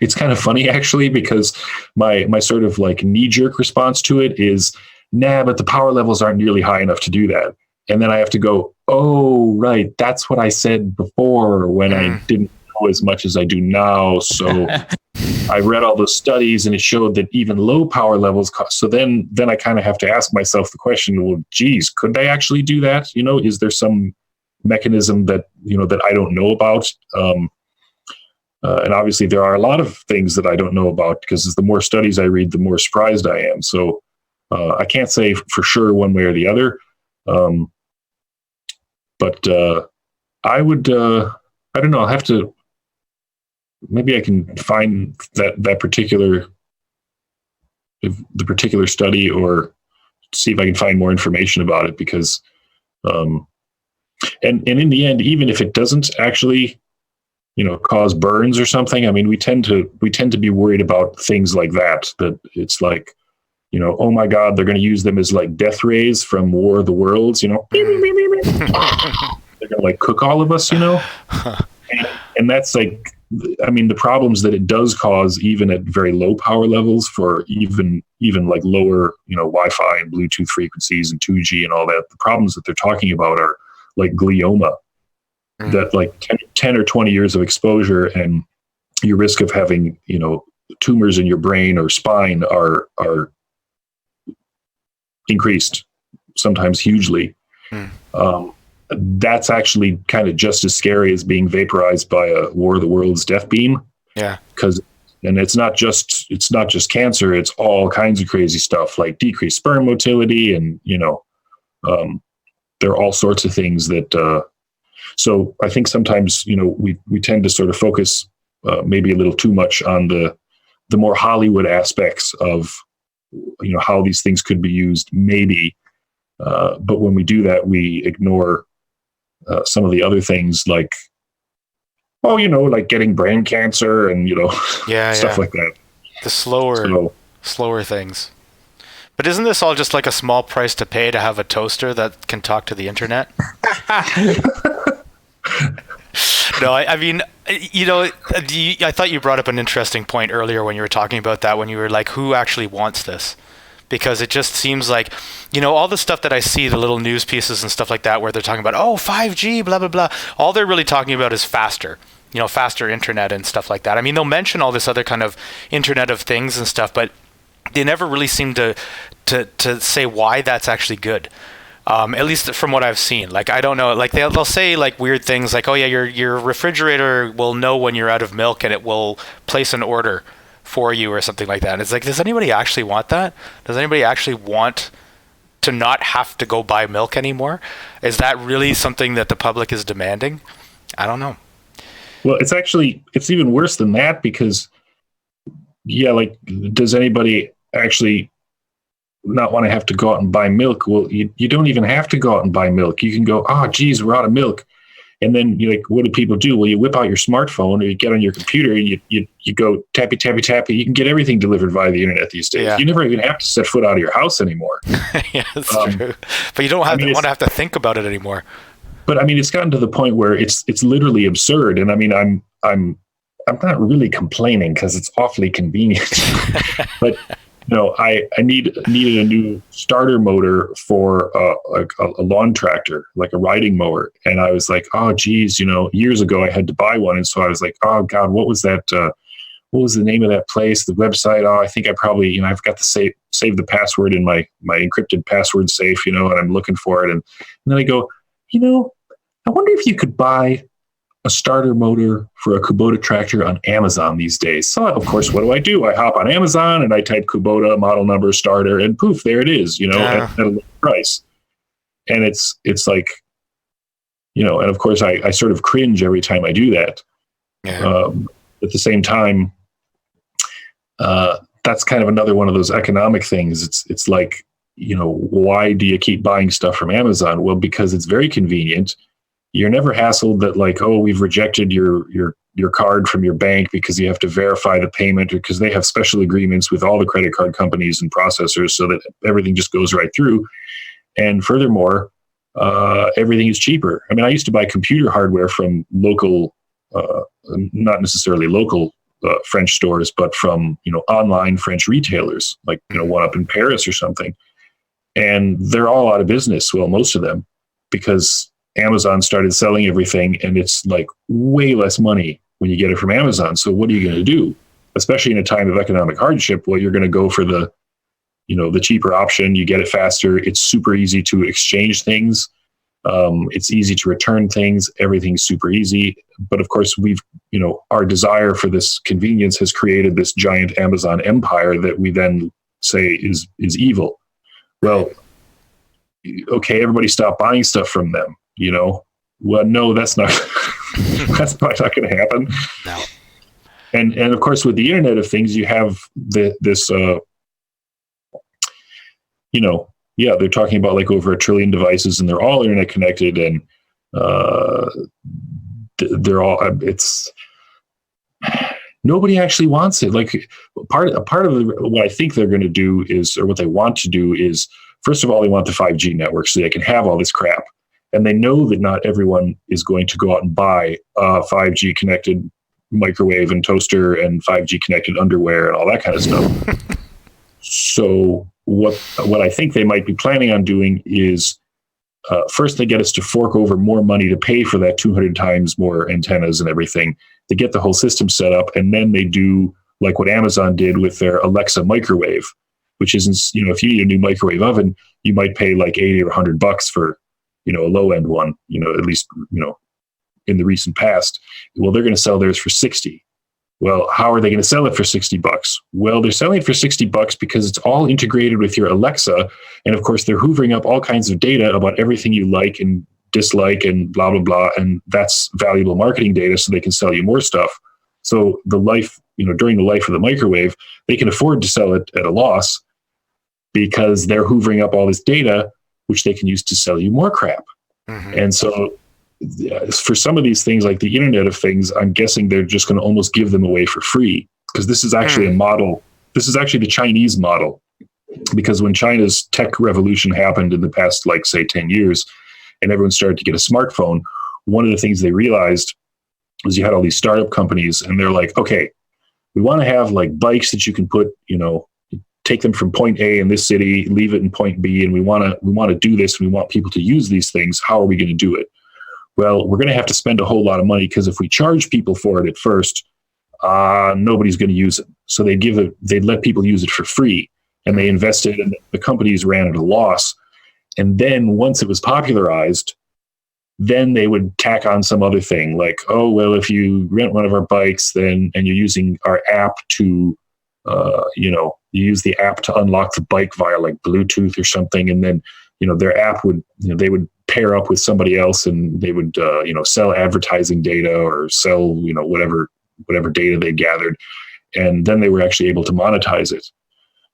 it's kind of funny actually, because my sort of like knee-jerk response to it is, nah, but the power levels aren't nearly high enough to do that. And then I have to go, oh, right, that's what I said before when I didn't know as much as I do now. So I read all those studies and it showed that even low power levels so then I kind of have to ask myself the question, well, geez, could they actually do that? Is there some mechanism that, that I don't know about? And obviously there are a lot of things that I don't know about, because the more studies I read, the more surprised I am. So I can't say for sure one way or the other. But I would, I don't know, I'll have to, maybe I can find the particular study, or see if I can find more information about it, because, and in the end, even if it doesn't actually, cause burns or something, I mean, we tend to be worried about things like that it's like, oh my God, they're going to use them as like death rays from War of the Worlds, they're going to like cook all of us, and that's like, I mean, the problems that it does cause, even at very low power levels, for even like lower, Wi-Fi and Bluetooth frequencies and 2G and all that, the problems that they're talking about are like glioma, that like 10 or 20 years of exposure and your risk of having, tumors in your brain or spine are increased, sometimes hugely. That's actually kind of just as scary as being vaporized by a War of the Worlds death beam. Yeah. And it's not just cancer, it's all kinds of crazy stuff like decreased sperm motility, and, there are all sorts of things that, so I think sometimes, we tend to sort of focus maybe a little too much on the more Hollywood aspects of, how these things could be used, maybe. But when we do that, we ignore some of the other things like, like getting brain cancer and, stuff like that. The slower things. But isn't this all just like a small price to pay to have a toaster that can talk to the internet? No, I mean, I thought you brought up an interesting point earlier when you were talking about that, when you were like, who actually wants this? because it just seems like, all the stuff that I see, the little news pieces and stuff like that, where they're talking about, 5G, blah, blah, blah. All they're really talking about is faster, faster internet and stuff like that. I mean, they'll mention all this other kind of Internet of Things and stuff, but they never really seem to say why that's actually good. At least from what I've seen. Like, I don't know, like they'll say like weird things like, oh yeah, your refrigerator will know when you're out of milk and it will place an order for you or something like that. And it's like, does anybody actually want that? Does anybody actually want to not have to go buy milk anymore? Is that really something that the public is demanding? I don't know. Well, it's even worse than that, because like, does anybody actually not want to have to go out and buy milk? Well, you don't even have to go out and buy milk. You can go, geez, we're out of milk. And then you're like, what do people do? Well, you whip out your smartphone, or you get on your computer and you go tappy, tappy, tappy. You can get everything delivered via the internet these days. Yeah. You never even have to set foot out of your house anymore. Yeah, that's true. But you don't want to have to think about it anymore. But I mean, it's gotten to the point where it's literally absurd. And I mean, I'm not really complaining because it's awfully convenient, but I needed a new starter motor for a lawn tractor, like a riding mower. And I was like, oh, geez, years ago I had to buy one. And so I was like, oh, God, what was that? What was the name of that place, the website? Oh, I think I probably, I've got to save the password in my encrypted password safe, and I'm looking for it. And then I go, I wonder if you could buy a starter motor for a Kubota tractor on Amazon these days. So, of course, what do? I hop on Amazon and I type Kubota model number starter, and poof, there it is, at a low price. And it's like, and of course I sort of cringe every time I do that. Yeah. At the same time, that's kind of another one of those economic things. It's like, why do you keep buying stuff from Amazon? Well, because it's very convenient. You're never hassled that, like, oh, we've rejected your card from your bank because you have to verify the payment, or because they have special agreements with all the credit card companies and processors so that everything just goes right through. And furthermore, everything is cheaper. I mean, I used to buy computer hardware from local, not necessarily local French stores, but from, online French retailers, like, one up in Paris or something. And they're all out of business. Well, most of them, because Amazon started selling everything, and it's like way less money when you get it from Amazon. So what are you going to do? Especially in a time of economic hardship, well, you're going to go for the cheaper option. You get it faster. It's super easy to exchange things. It's easy to return things. Everything's super easy. But of course, our desire for this convenience has created this giant Amazon empire that we then say is evil. Well, okay, everybody stop buying stuff from them. Well, no, that's not that's not going to happen. No. And of course, with the Internet of Things, you have this they're talking about like over 1 trillion devices, and they're all internet connected, and they're all. It's nobody actually wants it. Like part of what I think they're going to do is, or what they want to do is, first of all, they want the 5G network so they can have all this crap. And they know that not everyone is going to go out and buy a 5G connected microwave and toaster and 5G connected underwear and all that kind of stuff. So what I think they might be planning on doing is, first they get us to fork over more money to pay for that 200 times more antennas and everything to get the whole system set up. And then they do like what Amazon did with their Alexa microwave, which isn't, if you need a new microwave oven, you might pay like $80 or $100 for, a low end one, at least, in the recent past. Well, they're going to sell theirs for 60. Well, how are they going to sell it for $60? Well, they're selling it for $60 because it's all integrated with your Alexa. And of course, they're hoovering up all kinds of data about everything you like and dislike and blah, blah, blah. And that's valuable marketing data, so they can sell you more stuff. So during the life of the microwave, they can afford to sell it at a loss because they're hoovering up all this data, which they can use to sell you more crap. Mm-hmm. And so for some of these things, like the Internet of Things, I'm guessing they're just going to almost give them away for free, because this is actually a model. This is actually the Chinese model, because when China's tech revolution happened in the past, like, say, 10 years, and everyone started to get a smartphone, one of the things they realized was you had all these startup companies, and they're like, okay, we want to have like bikes that you can put, take them from point A in this city, leave it in point B, and we want to do this, and we want people to use these things. How are we going to do it? Well, we're going to have to spend a whole lot of money, because if we charge people for it at first, nobody's going to use it. So they'd let people use it for free, and they invested, and the companies ran at a loss. And then once it was popularized, then they would tack on some other thing like, oh, well, if you rent one of our bikes, and you're using our app to, you use the app to unlock the bike via like Bluetooth or something. And then, their app would, they would pair up with somebody else, and they would, sell advertising data or sell, whatever data they gathered. And then they were actually able to monetize it.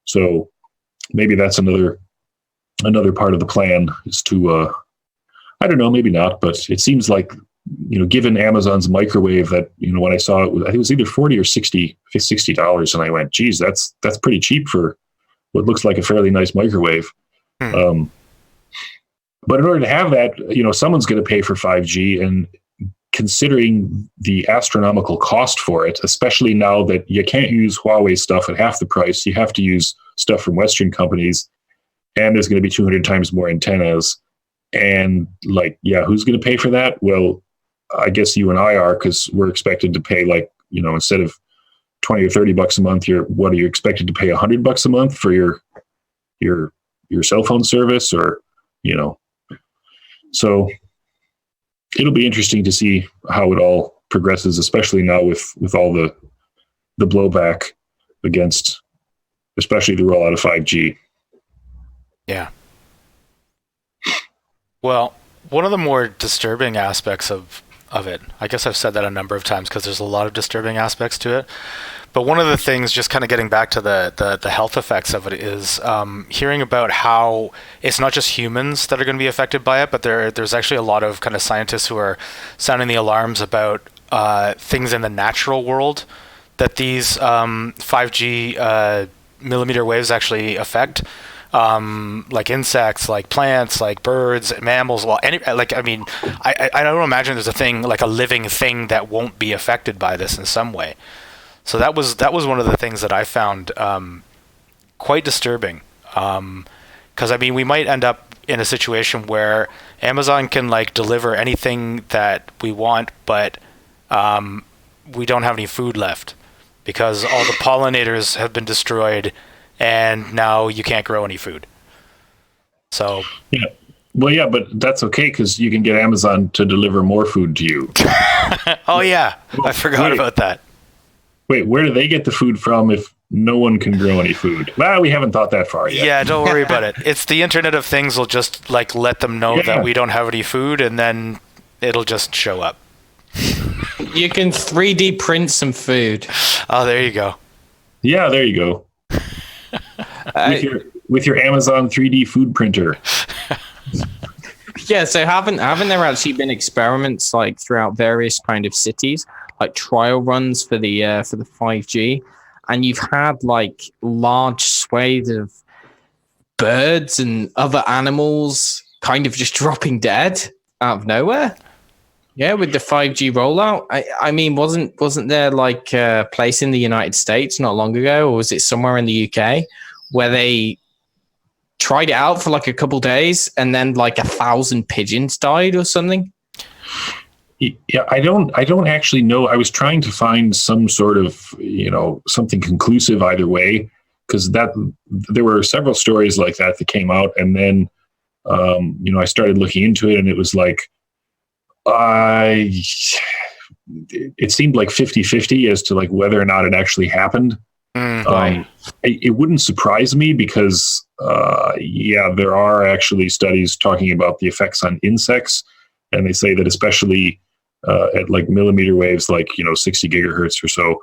So maybe that's another part of the plan, is to, I don't know, maybe not, but it seems like, given Amazon's microwave that, when I saw it, I think it was either $40 or $60. And I went, geez, that's pretty cheap for what looks like a fairly nice microwave. But in order to have that, someone's going to pay for 5G, and considering the astronomical cost for it, especially now that you can't use Huawei stuff at half the price, you have to use stuff from Western companies, and there's going to be 200 times more antennas. And who's going to pay for that? Well, I guess you and I are, because we're expected to pay instead of $20 or $30 a month, are you expected to pay $100 a month for your cell phone service, or, so it'll be interesting to see how it all progresses, especially now with all the blowback against, especially the rollout of 5G. Yeah. Well, one of the more disturbing aspects of it, I guess I've said that a number of times because there's a lot of disturbing aspects to it, but one of the things, just kind of getting back to the health effects of it, is hearing about how it's not just humans that are going to be affected by it, but there's actually a lot of kind of scientists who are sounding the alarms about things in the natural world that these 5G millimeter waves actually affect. Like insects, like plants, like birds, mammals. Well, I don't imagine there's a living thing that won't be affected by this in some way. So that was one of the things that I found quite disturbing. Because we might end up in a situation where Amazon can deliver anything that we want, but we don't have any food left because all the pollinators have been destroyed. And now you can't grow any food. So yeah, well, yeah, but that's okay because you can get Amazon to deliver more food to you. Oh yeah, I forgot about that. Wait, where do they get the food from if no one can grow any food? Well, we haven't thought that far yet. Yeah, don't worry about it. It's the Internet of Things will just let them know that we don't have any food, and then it'll just show up. You can 3D print some food. Oh, there you go. Yeah, there you go. With your Amazon 3D food printer. Yeah, so haven't there actually been experiments throughout various kind of cities, trial runs for the 5G, and you've had large swathes of birds and other animals kind of just dropping dead out of nowhere. Yeah, with the 5G rollout. Wasn't there a place in the United States not long ago, or was it somewhere in the UK, where they tried it out for a couple days and then 1,000 pigeons died or something? Yeah, I don't actually know. I was trying to find some sort of, something conclusive either way, because there were several stories like that came out, and then, I started looking into it, and it was it seemed 50-50 as to whether or not it actually happened. Right. It wouldn't surprise me because, there are actually studies talking about the effects on insects, and they say that especially at millimeter waves, 60 gigahertz or so,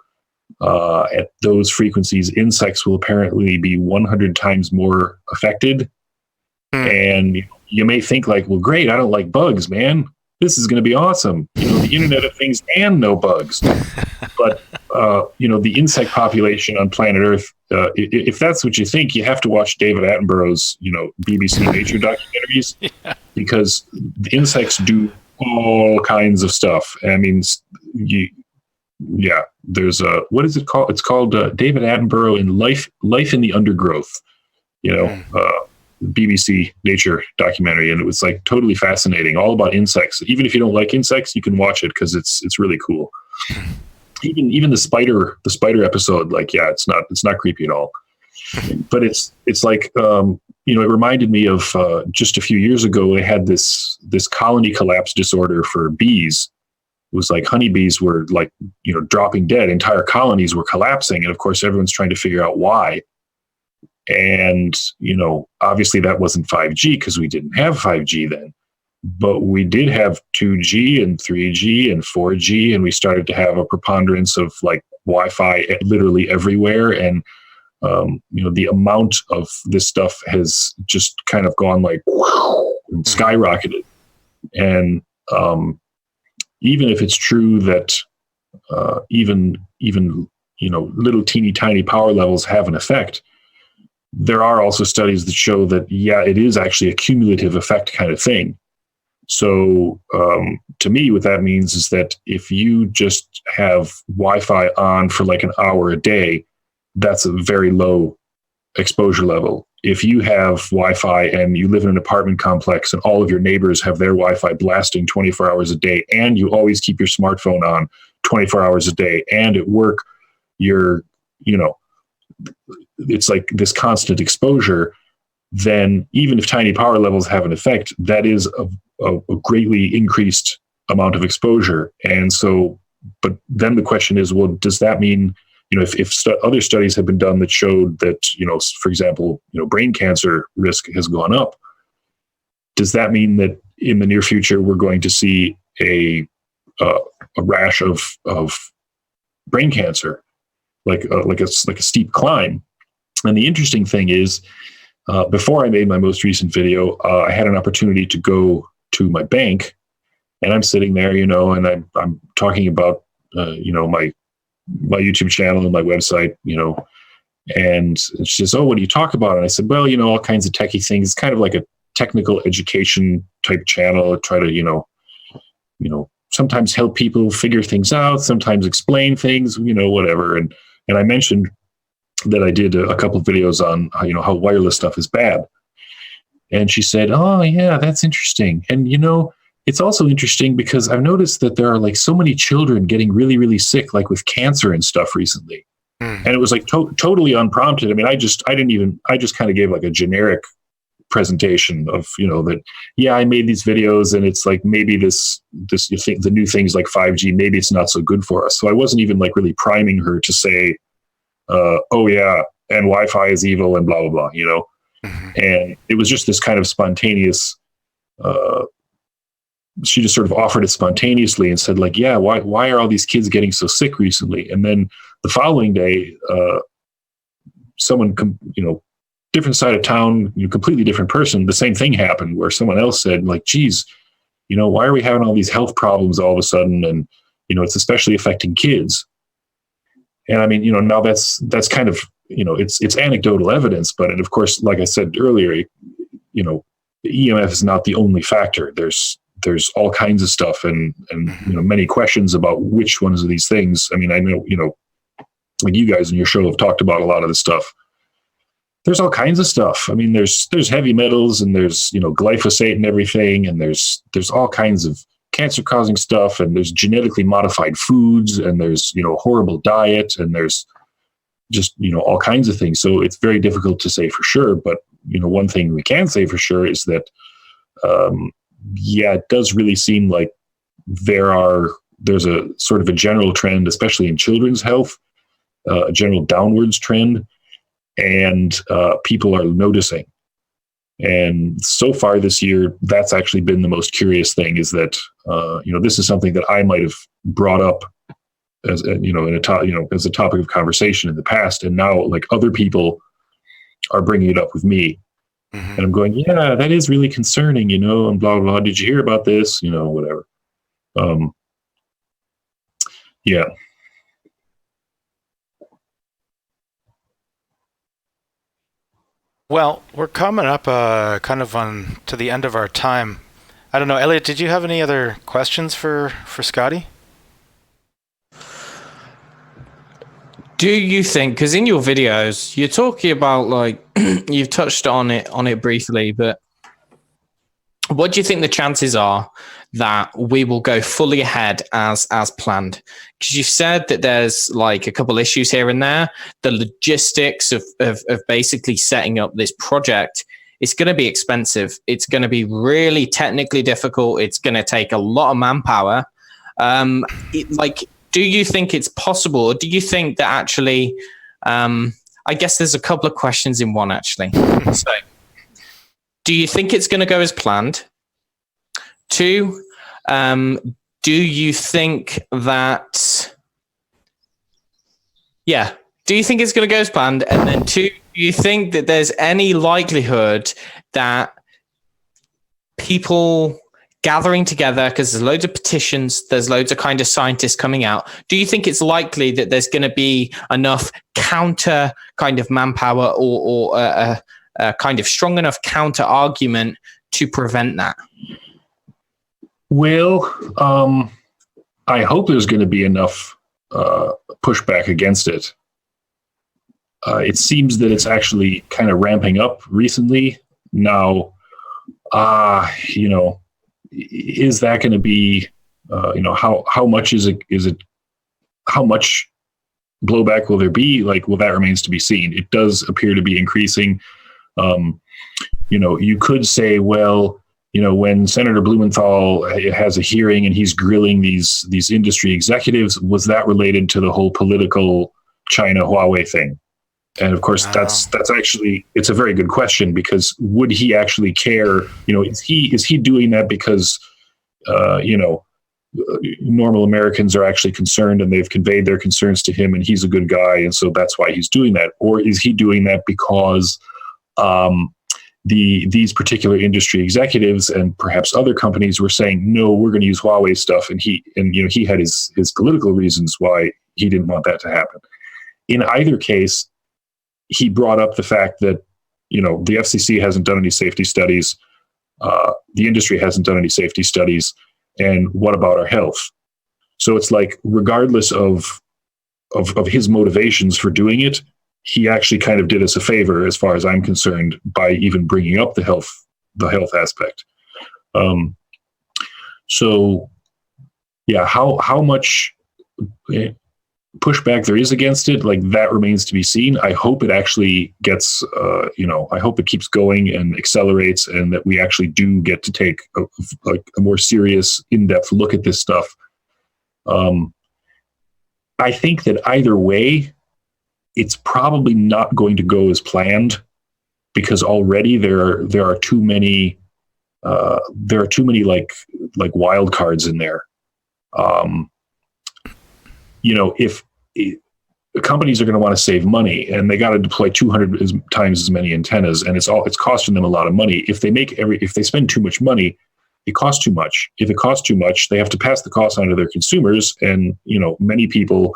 at those frequencies, insects will apparently be 100 times more affected. And you may think well, great, I don't like bugs, man. This is going to be awesome. The Internet of Things and no bugs. But, the insect population on planet Earth, if that's what you think, you have to watch David Attenborough's, BBC Nature documentaries, because the insects do all kinds of stuff. yeah, there's a, what is it called? It's called David Attenborough in Life in the Undergrowth, you know, BBC Nature documentary, and it was like totally fascinating, all about insects. Even if you don't like insects, you can watch it because it's really cool. Even the spider episode, like, yeah, it's not creepy at all. But it's like, you know, it reminded me of just a few years ago, I had this colony collapse disorder for bees. It was like honeybees were like, you know, dropping dead. Entire colonies were collapsing. And of course, everyone's trying to figure out why. And, you know, obviously that wasn't 5G because we didn't have 5G then. But we did have 2G and 3G and 4G. And we started to have a preponderance of like Wi-Fi literally everywhere. And, you know, the amount of this stuff has just kind of gone like and skyrocketed. And, even if it's true that even you know, little teeny tiny power levels have an effect, there are also studies that show that, yeah, it is actually a cumulative effect kind of thing. So to me, what that means is that if you just have Wi-Fi on for like an hour a day, that's a very low exposure level. If you have Wi-Fi and you live in an apartment complex and all of your neighbors have their Wi-Fi blasting 24 hours a day, and you always keep your smartphone on 24 hours a day, and at work, you're, you know, it's like this constant exposure, then even if tiny power levels have an effect, that is a greatly increased amount of exposure. And so, but then the question is, well, does that mean, you know, if other studies have been done that showed that, you know, for example, you know, brain cancer risk has gone up, does that mean that in the near future we're going to see a rash of brain cancer, like a steep climb? And the interesting thing is, before I made my most recent video, I had an opportunity to go to my bank, and I'm sitting there, you know, and I'm talking about, you know, my YouTube channel and my website, you know, and she says, "Oh, what do you talk about?" And I said, "Well, you know, all kinds of techie things. It's kind of like a technical education type channel. I try to, you know, sometimes help people figure things out, sometimes explain things, you know, whatever." And I mentioned that I did a couple of videos on, you know, how wireless stuff is bad. And she said, "Oh, yeah, that's interesting. And, you know, it's also interesting because I've noticed that there are like so many children getting really, really sick, like with cancer and stuff recently." And it was like totally unprompted. I mean, I just kind of gave like a generic presentation of, you know, that, yeah, I made these videos and it's like, maybe this, you think the new things like 5G, maybe it's not so good for us. So I wasn't even like really priming her to say, oh yeah, and Wi-Fi is evil and blah, blah, blah, you know? And it was just this kind of spontaneous, she just sort of offered it spontaneously and said like, yeah, why are all these kids getting so sick recently? And then the following day, someone, you know, different side of town, you know, completely different person, the same thing happened where someone else said like, geez, you know, why are we having all these health problems all of a sudden? And, you know, it's especially affecting kids. And I mean, you know, now that's kind of, you know, it's anecdotal evidence, but and of course, like I said earlier, you know, EMF is not the only factor. There's all kinds of stuff and you know, many questions about which ones of these things. I mean, I know, you know, like you guys in your show have talked about a lot of this stuff. There's all kinds of stuff. I mean, there's heavy metals and there's, you know, glyphosate and everything, and there's all kinds of cancer causing stuff, and there's genetically modified foods, and there's, you know, horrible diet, and there's just, you know, all kinds of things. So it's very difficult to say for sure, but, you know, one thing we can say for sure is that, yeah, it does really seem like there's a sort of a general trend, especially in children's health, a general downwards trend, and people are noticing. And so far this year, that's actually been the most curious thing, is that, you know, this is something that I might have brought up as, you know, as a topic of conversation in the past. And now like other people are bringing it up with me. And I'm going, yeah, that is really concerning, you know, and blah, blah, blah. Did you hear about this? You know, whatever. Yeah. Well, we're coming up kind of on to the end of our time. I don't know, Elliot, did you have any other questions for Scotty? Do you think, because in your videos, you're talking about like, you've touched on it briefly, but what do you think the chances are that we will go fully ahead as planned? Because you've said that there's like a couple issues here and there. The logistics of basically setting up this project, it's going to be expensive. It's going to be really technically difficult. It's going to take a lot of manpower. Do you think it's possible? Or do you think that actually, I guess there's a couple of questions in one actually. So, do you think it's going to go as planned? 2, do you think that, do you think it's going to go as planned? And then 2, do you think that there's any likelihood that people gathering together, because there's loads of petitions, there's loads of kind of scientists coming out, do you think it's likely that there's going to be enough counter kind of manpower or a kind of strong enough counter argument to prevent that? Well, I hope there's going to be enough pushback against it. It seems that it's actually kind of ramping up recently. Now, is that going to be, how much is it, how much blowback will there be? Like, well, that remains to be seen. It does appear to be increasing. You could say, well, when Senator Blumenthal has a hearing and he's grilling these industry executives, was that related to the whole political China Huawei thing? And of course, that's actually, it's a very good question, because would he actually care? Is he doing that because, normal Americans are actually concerned and they've conveyed their concerns to him and he's a good guy, and so that's why he's doing that? Or is he doing that because these particular industry executives and perhaps other companies were saying, no, we're going to use Huawei stuff, and he had his political reasons why he didn't want that to happen? In either case, he brought up the fact that, the FCC hasn't done any safety studies. The industry hasn't done any safety studies. And what about our health? So it's like, regardless of his motivations for doing it, he actually kind of did us a favor, as far as I'm concerned, by even bringing up the health aspect. How much pushback there is against it, like, that remains to be seen. I hope it actually gets, I hope it keeps going and accelerates, and that we actually do get to take a more serious, in-depth look at this stuff. I think that either way, it's probably not going to go as planned, because already there are too many like wild cards in there. If companies are going to want to save money and they got to deploy 200 times as many antennas, and it's costing them a lot of money. If they spend too much money, it costs too much. If it costs too much, they have to pass the cost on to their consumers. And, many people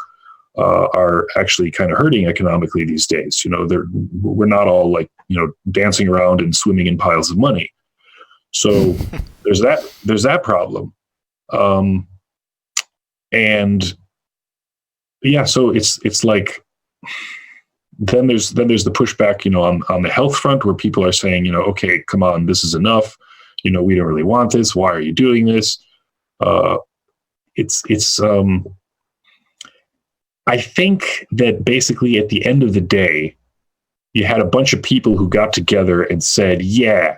are actually kind of hurting economically these days. We're not all dancing around and swimming in piles of money. So there's that problem. So it's like, then there's the pushback, on the health front, where people are saying, okay, come on, this is enough. We don't really want this. Why are you doing this? I think that basically at the end of the day, you had a bunch of people who got together and said, yeah,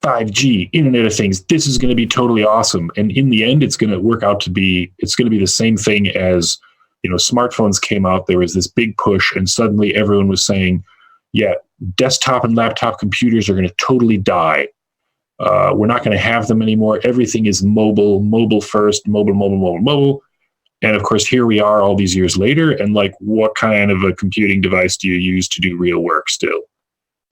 5G, Internet of Things, this is going to be totally awesome. And in the end, it's going to work out to be, it's going to be the same thing as, smartphones came out. There was this big push, and suddenly everyone was saying, yeah, desktop and laptop computers are going to totally die. We're not going to have them anymore. Everything is mobile first, mobile. And of course, here we are all these years later, and what kind of a computing device do you use to do real work still?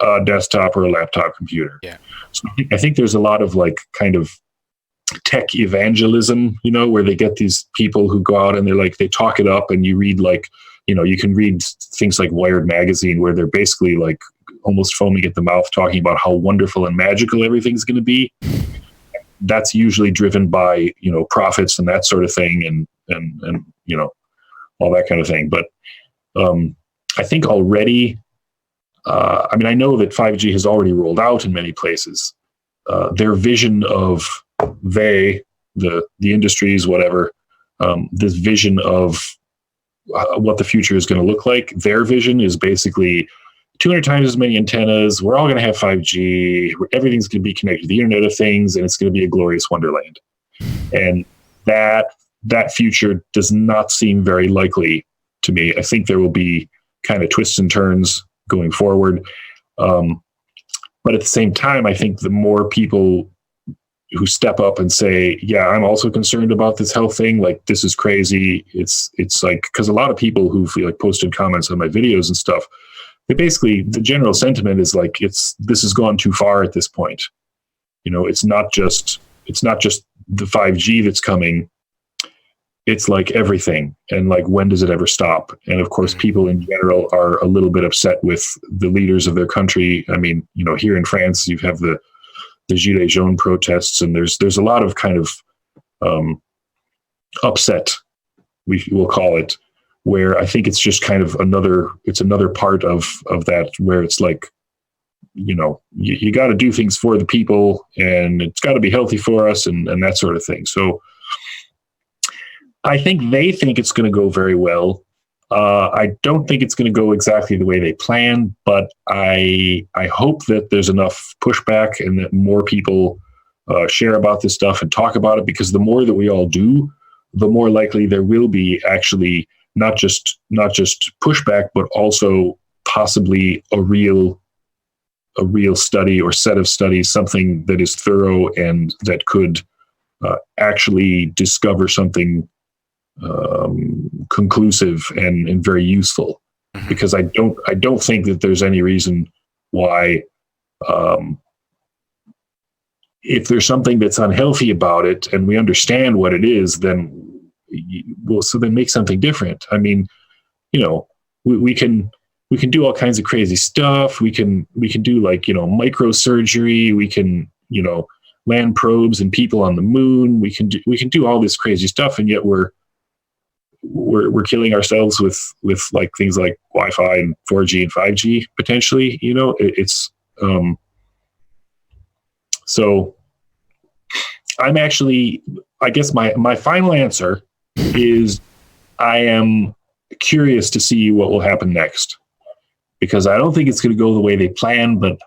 A desktop or a laptop computer. Yeah. So I think there's a lot of kind of tech evangelism, where they get these people who go out and they talk it up, and you read you can read things like Wired magazine, where they're basically almost foaming at the mouth talking about how wonderful and magical everything's going to be. That's usually driven by, profits and that sort of thing, and all that kind of thing. But I think already, I mean, I know that 5G has already rolled out in many places. Their vision of the industries, whatever, this vision of what the future is going to look like, their vision is basically 200 times as many antennas. We're all going to have 5G. Everything's going to be connected to the Internet of Things, and it's going to be a glorious wonderland. And that future does not seem very likely to me. I think there will be kind of twists and turns going forward. But at the same time, I think the more people who step up and say, yeah, I'm also concerned about this health thing, like, this is crazy. It's like, because a lot of people who've like posted comments on my videos and stuff, they basically, the general sentiment is like, this has gone too far at this point. You know, it's not just the 5G that's coming. It's like everything. And like, when does it ever stop? And of course, people in general are a little bit upset with the leaders of their country. I mean, you know, here in France, you have the Gilets jaunes protests, and there's a lot of kind of upset, we'll call it, where I think it's just kind of another part of that, where it's like, you know, you got to do things for the people, and it's got to be healthy for us, and that sort of thing. So I think they think it's going to go very well. I don't think it's going to go exactly the way they planned, but I hope that there's enough pushback and that more people share about this stuff and talk about it, because the more that we all do, the more likely there will be actually not just pushback, but also possibly a real study or set of studies, something that is thorough and that could actually discover something conclusive and very useful. Because I don't think that there's any reason why, if there's something that's unhealthy about it and we understand what it is, then then make something different. I mean, you know, we can do all kinds of crazy stuff. We can do, like, you know, microsurgery. We can, you know, land probes and people on the moon. We can do all this crazy stuff, and yet we're killing ourselves with like things like Wi-Fi and 4G and 5G potentially. You know, it's so I'm actually, I guess my final answer is I am curious to see what will happen next, because I don't think it's going to go the way they plan, but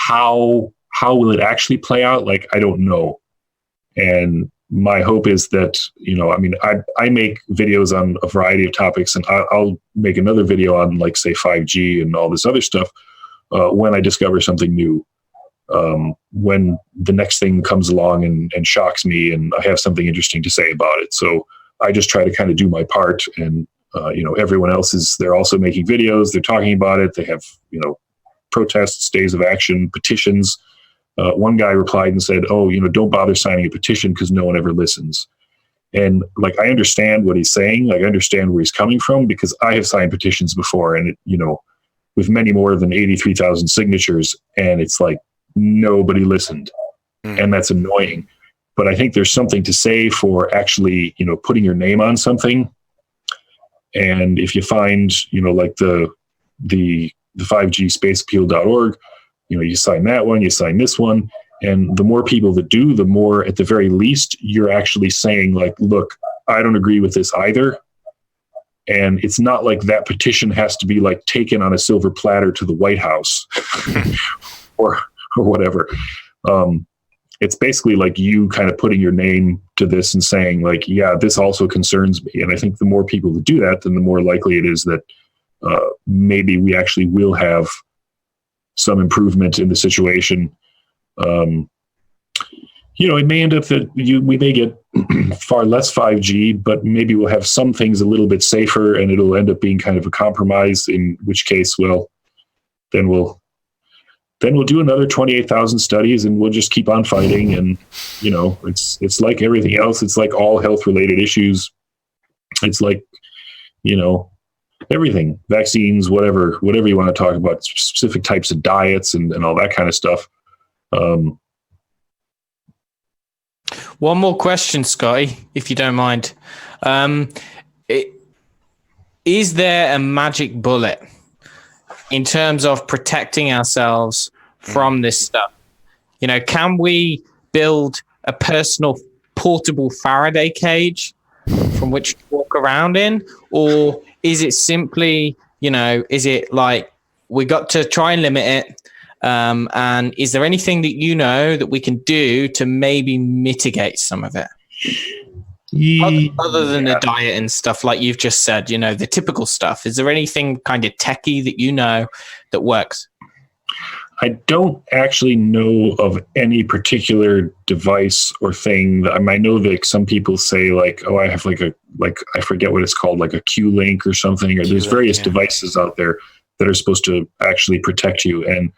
how will it actually play out? Like, I don't know. And my hope is that, you know, I mean, I make videos on a variety of topics, and I'll make another video on, like, say, 5G and all this other stuff when I discover something new. When the next thing comes along and shocks me, and I have something interesting to say about it. So I just try to kind of do my part, and you know, everyone else they're also making videos, they're talking about it, they have, you know, protests, days of action, petitions. One guy replied and said, oh, you know, don't bother signing a petition because no one ever listens. And like, I understand what he's saying. Like, I understand where he's coming from, because I have signed petitions before, and it, you know, with many more than 83,000 signatures, and it's like, nobody listened. And that's annoying. But I think there's something to say for actually, you know, putting your name on something. And if you find, you know, like the 5gspaceappeal.org, you know, you sign that one, you sign this one, and the more people that do, the more, at the very least, you're actually saying, like, look, I don't agree with this either. And it's not like that petition has to be, like, taken on a silver platter to the White House or whatever. It's basically like you kind of putting your name to this and saying, like, yeah, this also concerns me. And I think the more people that do that, then the more likely it is that maybe we actually will have some improvement in the situation. You know, it may end up that we may get far less 5G, but maybe we'll have some things a little bit safer, and it'll end up being kind of a compromise, in which case, well, then we'll do another 28,000 studies, and we'll just keep on fighting. And, you know, it's like everything else. It's like all health related issues. It's like, you know, everything, vaccines, whatever you want to talk about, specific types of diets and all that kind of stuff. One more question, Scotty, if you don't mind. is there a magic bullet in terms of protecting ourselves from this stuff? You know, can we build a personal portable Faraday cage from which to walk around in? Or is it simply, you know, is it like we got to try and limit it? And is there anything that you know that we can do to maybe mitigate some of it? Other than the diet and stuff like you've just said, you know, the typical stuff. Is there anything kind of techie that you know that works? I don't actually know of any particular device or thing. I know that some people say like, oh, I have like I forget what it's called, like a Q-Link or something, or there's various devices out there that are supposed to actually protect you. And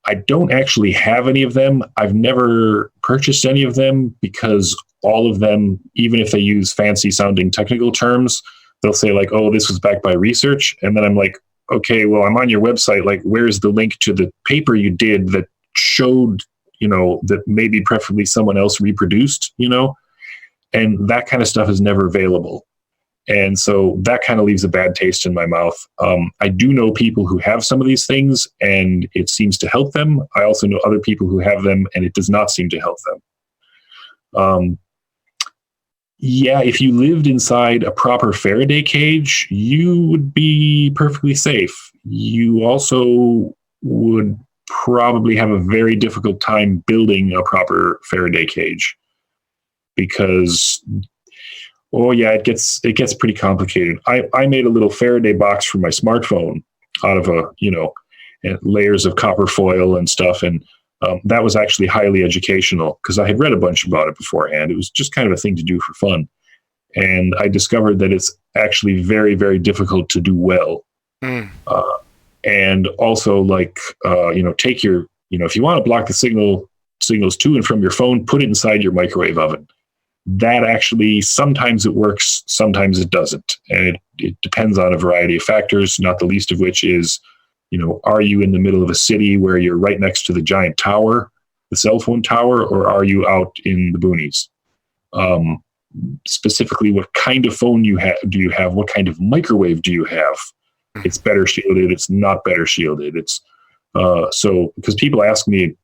I don't actually have any of them. I've never purchased any of them because all of them, even if they use fancy sounding technical terms, they'll say like, oh, this was backed by research. And then I'm like, okay, well, I'm on your website. Like, where's the link to the paper you did that showed, you know, that maybe preferably someone else reproduced, you know? And that kind of stuff is never available. And so that kind of leaves a bad taste in my mouth. I do know people who have some of these things and it seems to help them. I also know other people who have them and it does not seem to help them. Yeah, if you lived inside a proper Faraday cage, you would be perfectly safe. You also would probably have a very difficult time building a proper Faraday cage because, oh yeah, it gets pretty complicated. I made a little Faraday box for my smartphone out of layers of copper foil and stuff, and that was actually highly educational because I had read a bunch about it beforehand. It was just kind of a thing to do for fun. And I discovered that it's actually very, very difficult to do well. And also take your, if you want to block the signals to and from your phone, put it inside your microwave oven. That actually, sometimes it works, sometimes it doesn't. And it depends on a variety of factors, not the least of which is, are you in the middle of a city where you're right next to the giant tower, the cell phone tower, or are you out in the boonies? Specifically, what kind of phone do you have? What kind of microwave do you have? It's better shielded. It's not better shielded. It's because people ask me,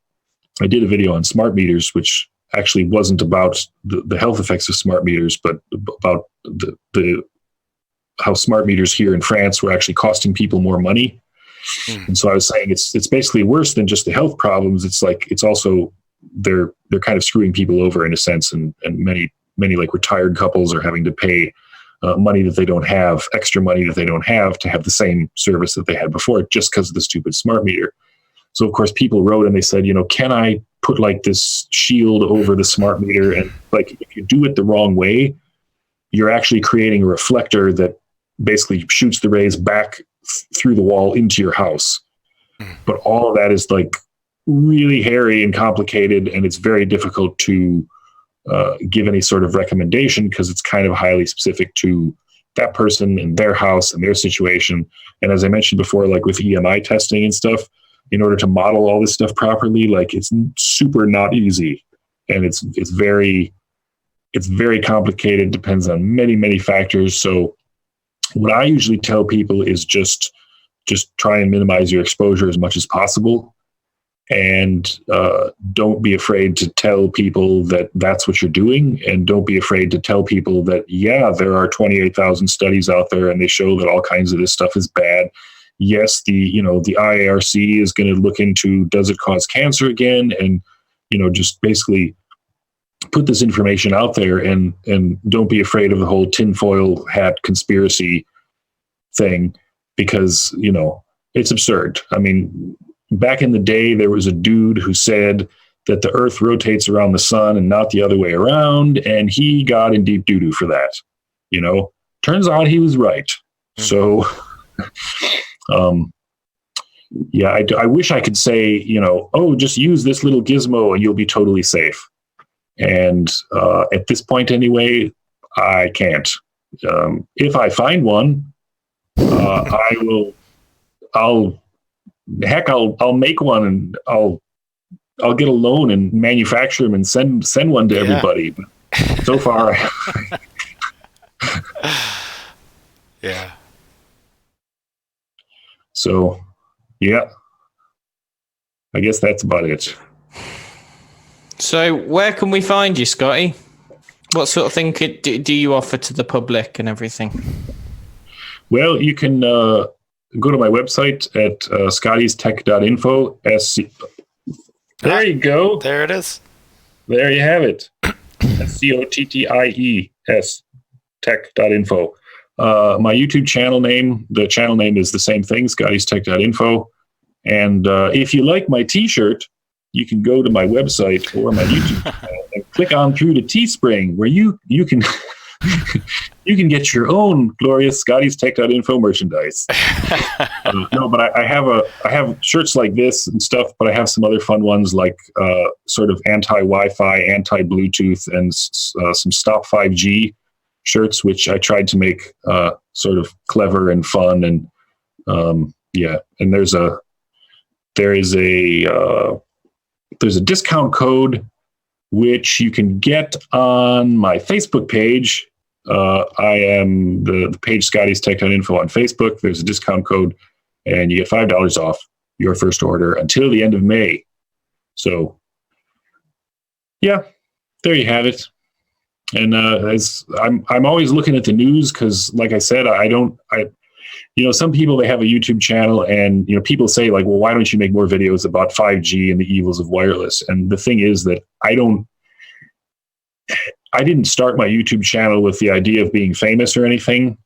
I did a video on smart meters, which actually wasn't about the health effects of smart meters, but about the how smart meters here in France were actually costing people more money. And so I was saying it's basically worse than just the health problems. It's like it's also they're kind of screwing people over in a sense, and many like retired couples are having to pay money that they don't have, extra money that they don't have to have the same service that they had before, just because of the stupid smart meter. So of course people wrote and they said, can I put like this shield over the smart meter? And like if you do it the wrong way, you're actually creating a reflector that basically shoots the rays back through the wall into your house. But all of that is like really hairy and complicated, and it's very difficult to give any sort of recommendation because it's kind of highly specific to that person and their house and their situation. And as I mentioned before, like with EMI testing and stuff, in order to model all this stuff properly, like it's super not easy, and it's very complicated. Depends on many factors. So what I usually tell people is just try and minimize your exposure as much as possible. And don't be afraid to tell people that that's what you're doing. And don't be afraid to tell people that, yeah, there are 28,000 studies out there and they show that all kinds of this stuff is bad. Yes, the IARC is going to look into, does it cause cancer again? And, just basically put this information out there, and don't be afraid of the whole tinfoil hat conspiracy thing, because, it's absurd. I mean, back in the day, there was a dude who said that the earth rotates around the sun and not the other way around. And he got in deep doo-doo for that. Turns out he was right. So, yeah, I wish I could say, just use this little gizmo and you'll be totally safe. And at this point anyway, I can't. If I find one, I'll make one, and I'll get a loan and manufacture them and send one to everybody. But so far, Yeah. So, yeah, I guess that's about it. So where can we find you, Scotty? What sort of thing do you offer to the public and everything? Well, you can go to my website at scottystech.info. There you go. There it is. There you have it. COTTIES tech.info. My YouTube channel name, the channel name is the same thing, scottystech.info. And if you like my t-shirt, you can go to my website or my YouTube channel and click on through to Teespring, where you can you can get your own glorious scottystech.info merchandise. No, but I have shirts like this and stuff, but I have some other fun ones like sort of anti-Wi-Fi, anti-Bluetooth, and some Stop 5G shirts, which I tried to make sort of clever and fun. And yeah, and there's a discount code which you can get on my Facebook page. I am the page Scotty's Tech.info on Facebook. There's a discount code, and you get $5 off your first order until the end of May. So, yeah, there you have it. And as I'm always looking at the news because, like I said, some people, they have a YouTube channel, and people say like, well, why don't you make more videos about 5G and the evils of wireless? And the thing is that I didn't start my YouTube channel with the idea of being famous or anything.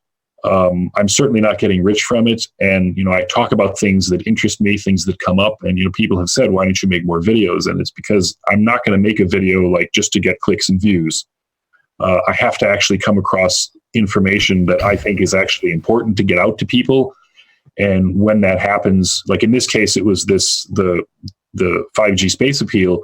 I'm certainly not getting rich from it. And, I talk about things that interest me, things that come up. And, people have said, why don't you make more videos? And it's because I'm not going to make a video like just to get clicks and views. I have to actually come across information that I think is actually important to get out to people. And when that happens, like in this case, it was the 5G space appeal.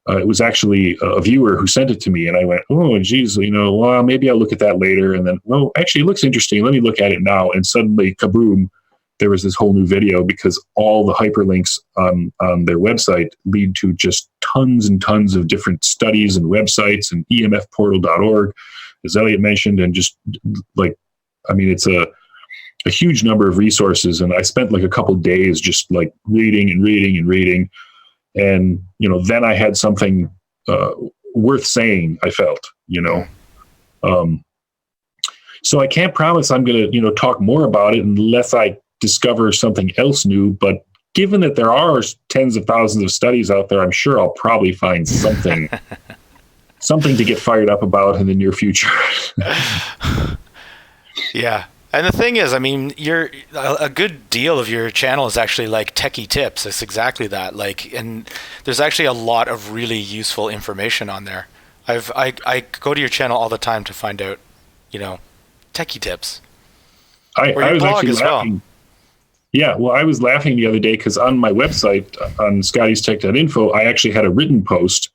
It was actually a viewer who sent it to me, and I went, oh, geez, well, maybe I'll look at that later. And then, well, actually, it looks interesting. Let me look at it now. And suddenly, kaboom, there was this whole new video, because all the hyperlinks on their website lead to just tons and tons of different studies and websites and emfportal.org, as Elliot mentioned, and just like, it's a huge number of resources. And I spent like a couple of days just like reading and reading and reading. And, then I had something worth saying, I felt, so I can't promise I'm going to, talk more about it unless I discover something else new. But given that there are tens of thousands of studies out there, I'm sure I'll probably find something to get fired up about in the near future. Yeah. And the thing is, you're a good deal of your channel is actually like techie tips. It's exactly that. And there's actually a lot of really useful information on there. I go to your channel all the time to find out, techie tips. I was actually laughing. Well. Yeah, well, I was laughing the other day because on my website, on scottystech.info, I actually had a written post,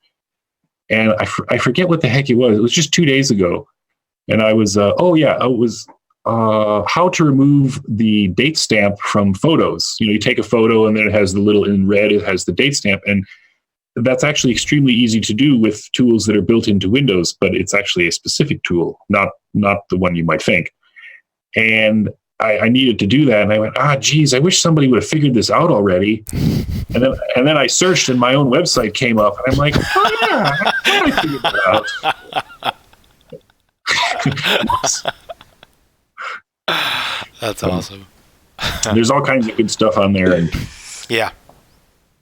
and I forget what the heck it was. It was just 2 days ago, and I was, it was how to remove the date stamp from photos. You take a photo, and then it has the little in red, it has the date stamp, and that's actually extremely easy to do with tools that are built into Windows, but it's actually a specific tool, not the one you might think. And I needed to do that, and I went, geez, I wish somebody would have figured this out already. And then I searched, and my own website came up, and I'm like, I figured that out. That's awesome. There's all kinds of good stuff on there. And yeah.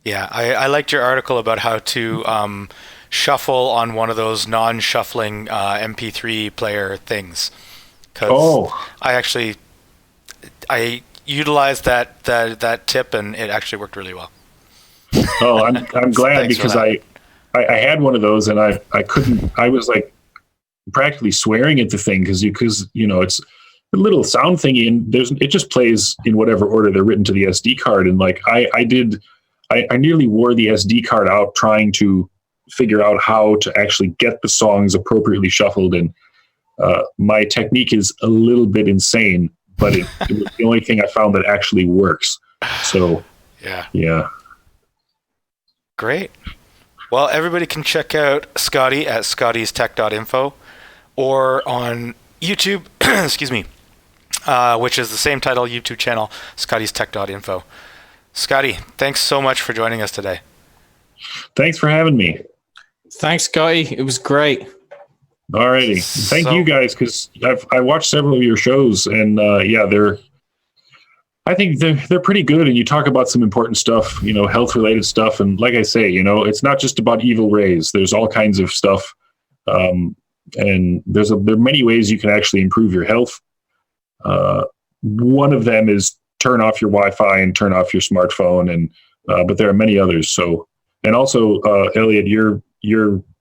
I liked your article about how to shuffle on one of those non-shuffling MP3 player things. I utilized that tip, and it actually worked really well. Oh, I'm glad, because I had one of those, and I couldn't. I was like practically swearing at the thing because it's a little sound thingy, and it just plays in whatever order they're written to the SD card. And like I nearly wore the SD card out trying to figure out how to actually get the songs appropriately shuffled. And my technique is a little bit insane, but it was the only thing I found that actually works. So yeah. Great. Well, everybody can check out Scotty at scottystech.info or on YouTube, excuse me, which is the same title YouTube channel, scottystech.info. Scotty, thanks so much for joining us today. Thanks for having me. Thanks, Scotty. It was great. Alrighty. Thank you guys, because I watched several of your shows, and I think they're pretty good, and you talk about some important stuff, health related stuff, and like I say, it's not just about evil rays. There's all kinds of stuff, and there are many ways you can actually improve your health. One of them is turn off your Wi-Fi and turn off your smartphone, and but there are many others. So, and also, Elliot, your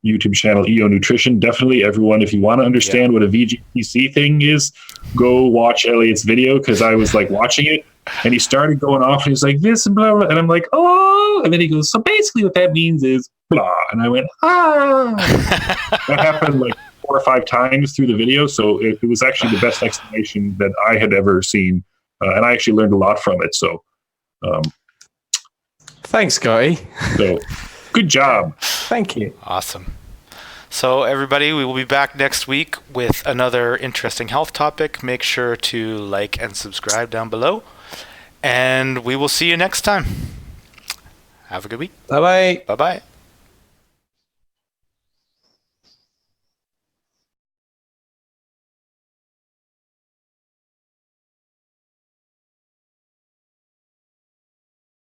YouTube channel, EO Nutrition, definitely everyone, if you want to understand what a VGPC thing is, go watch Elliot's video, because I was like watching it and he started going off and he's like this and blah, blah, and I'm like, oh, and then he goes, so basically what that means is blah, and I went, that happened like 4 or 5 times through the video. So it was actually the best explanation that I had ever seen, and I actually learned a lot from it. So thanks, Scotty. So good job. Thank you. Awesome. So everybody, we will be back next week with another interesting health topic. Make sure to like and subscribe down below, and we will see you next time. Have a good week. Bye-bye. Bye-bye.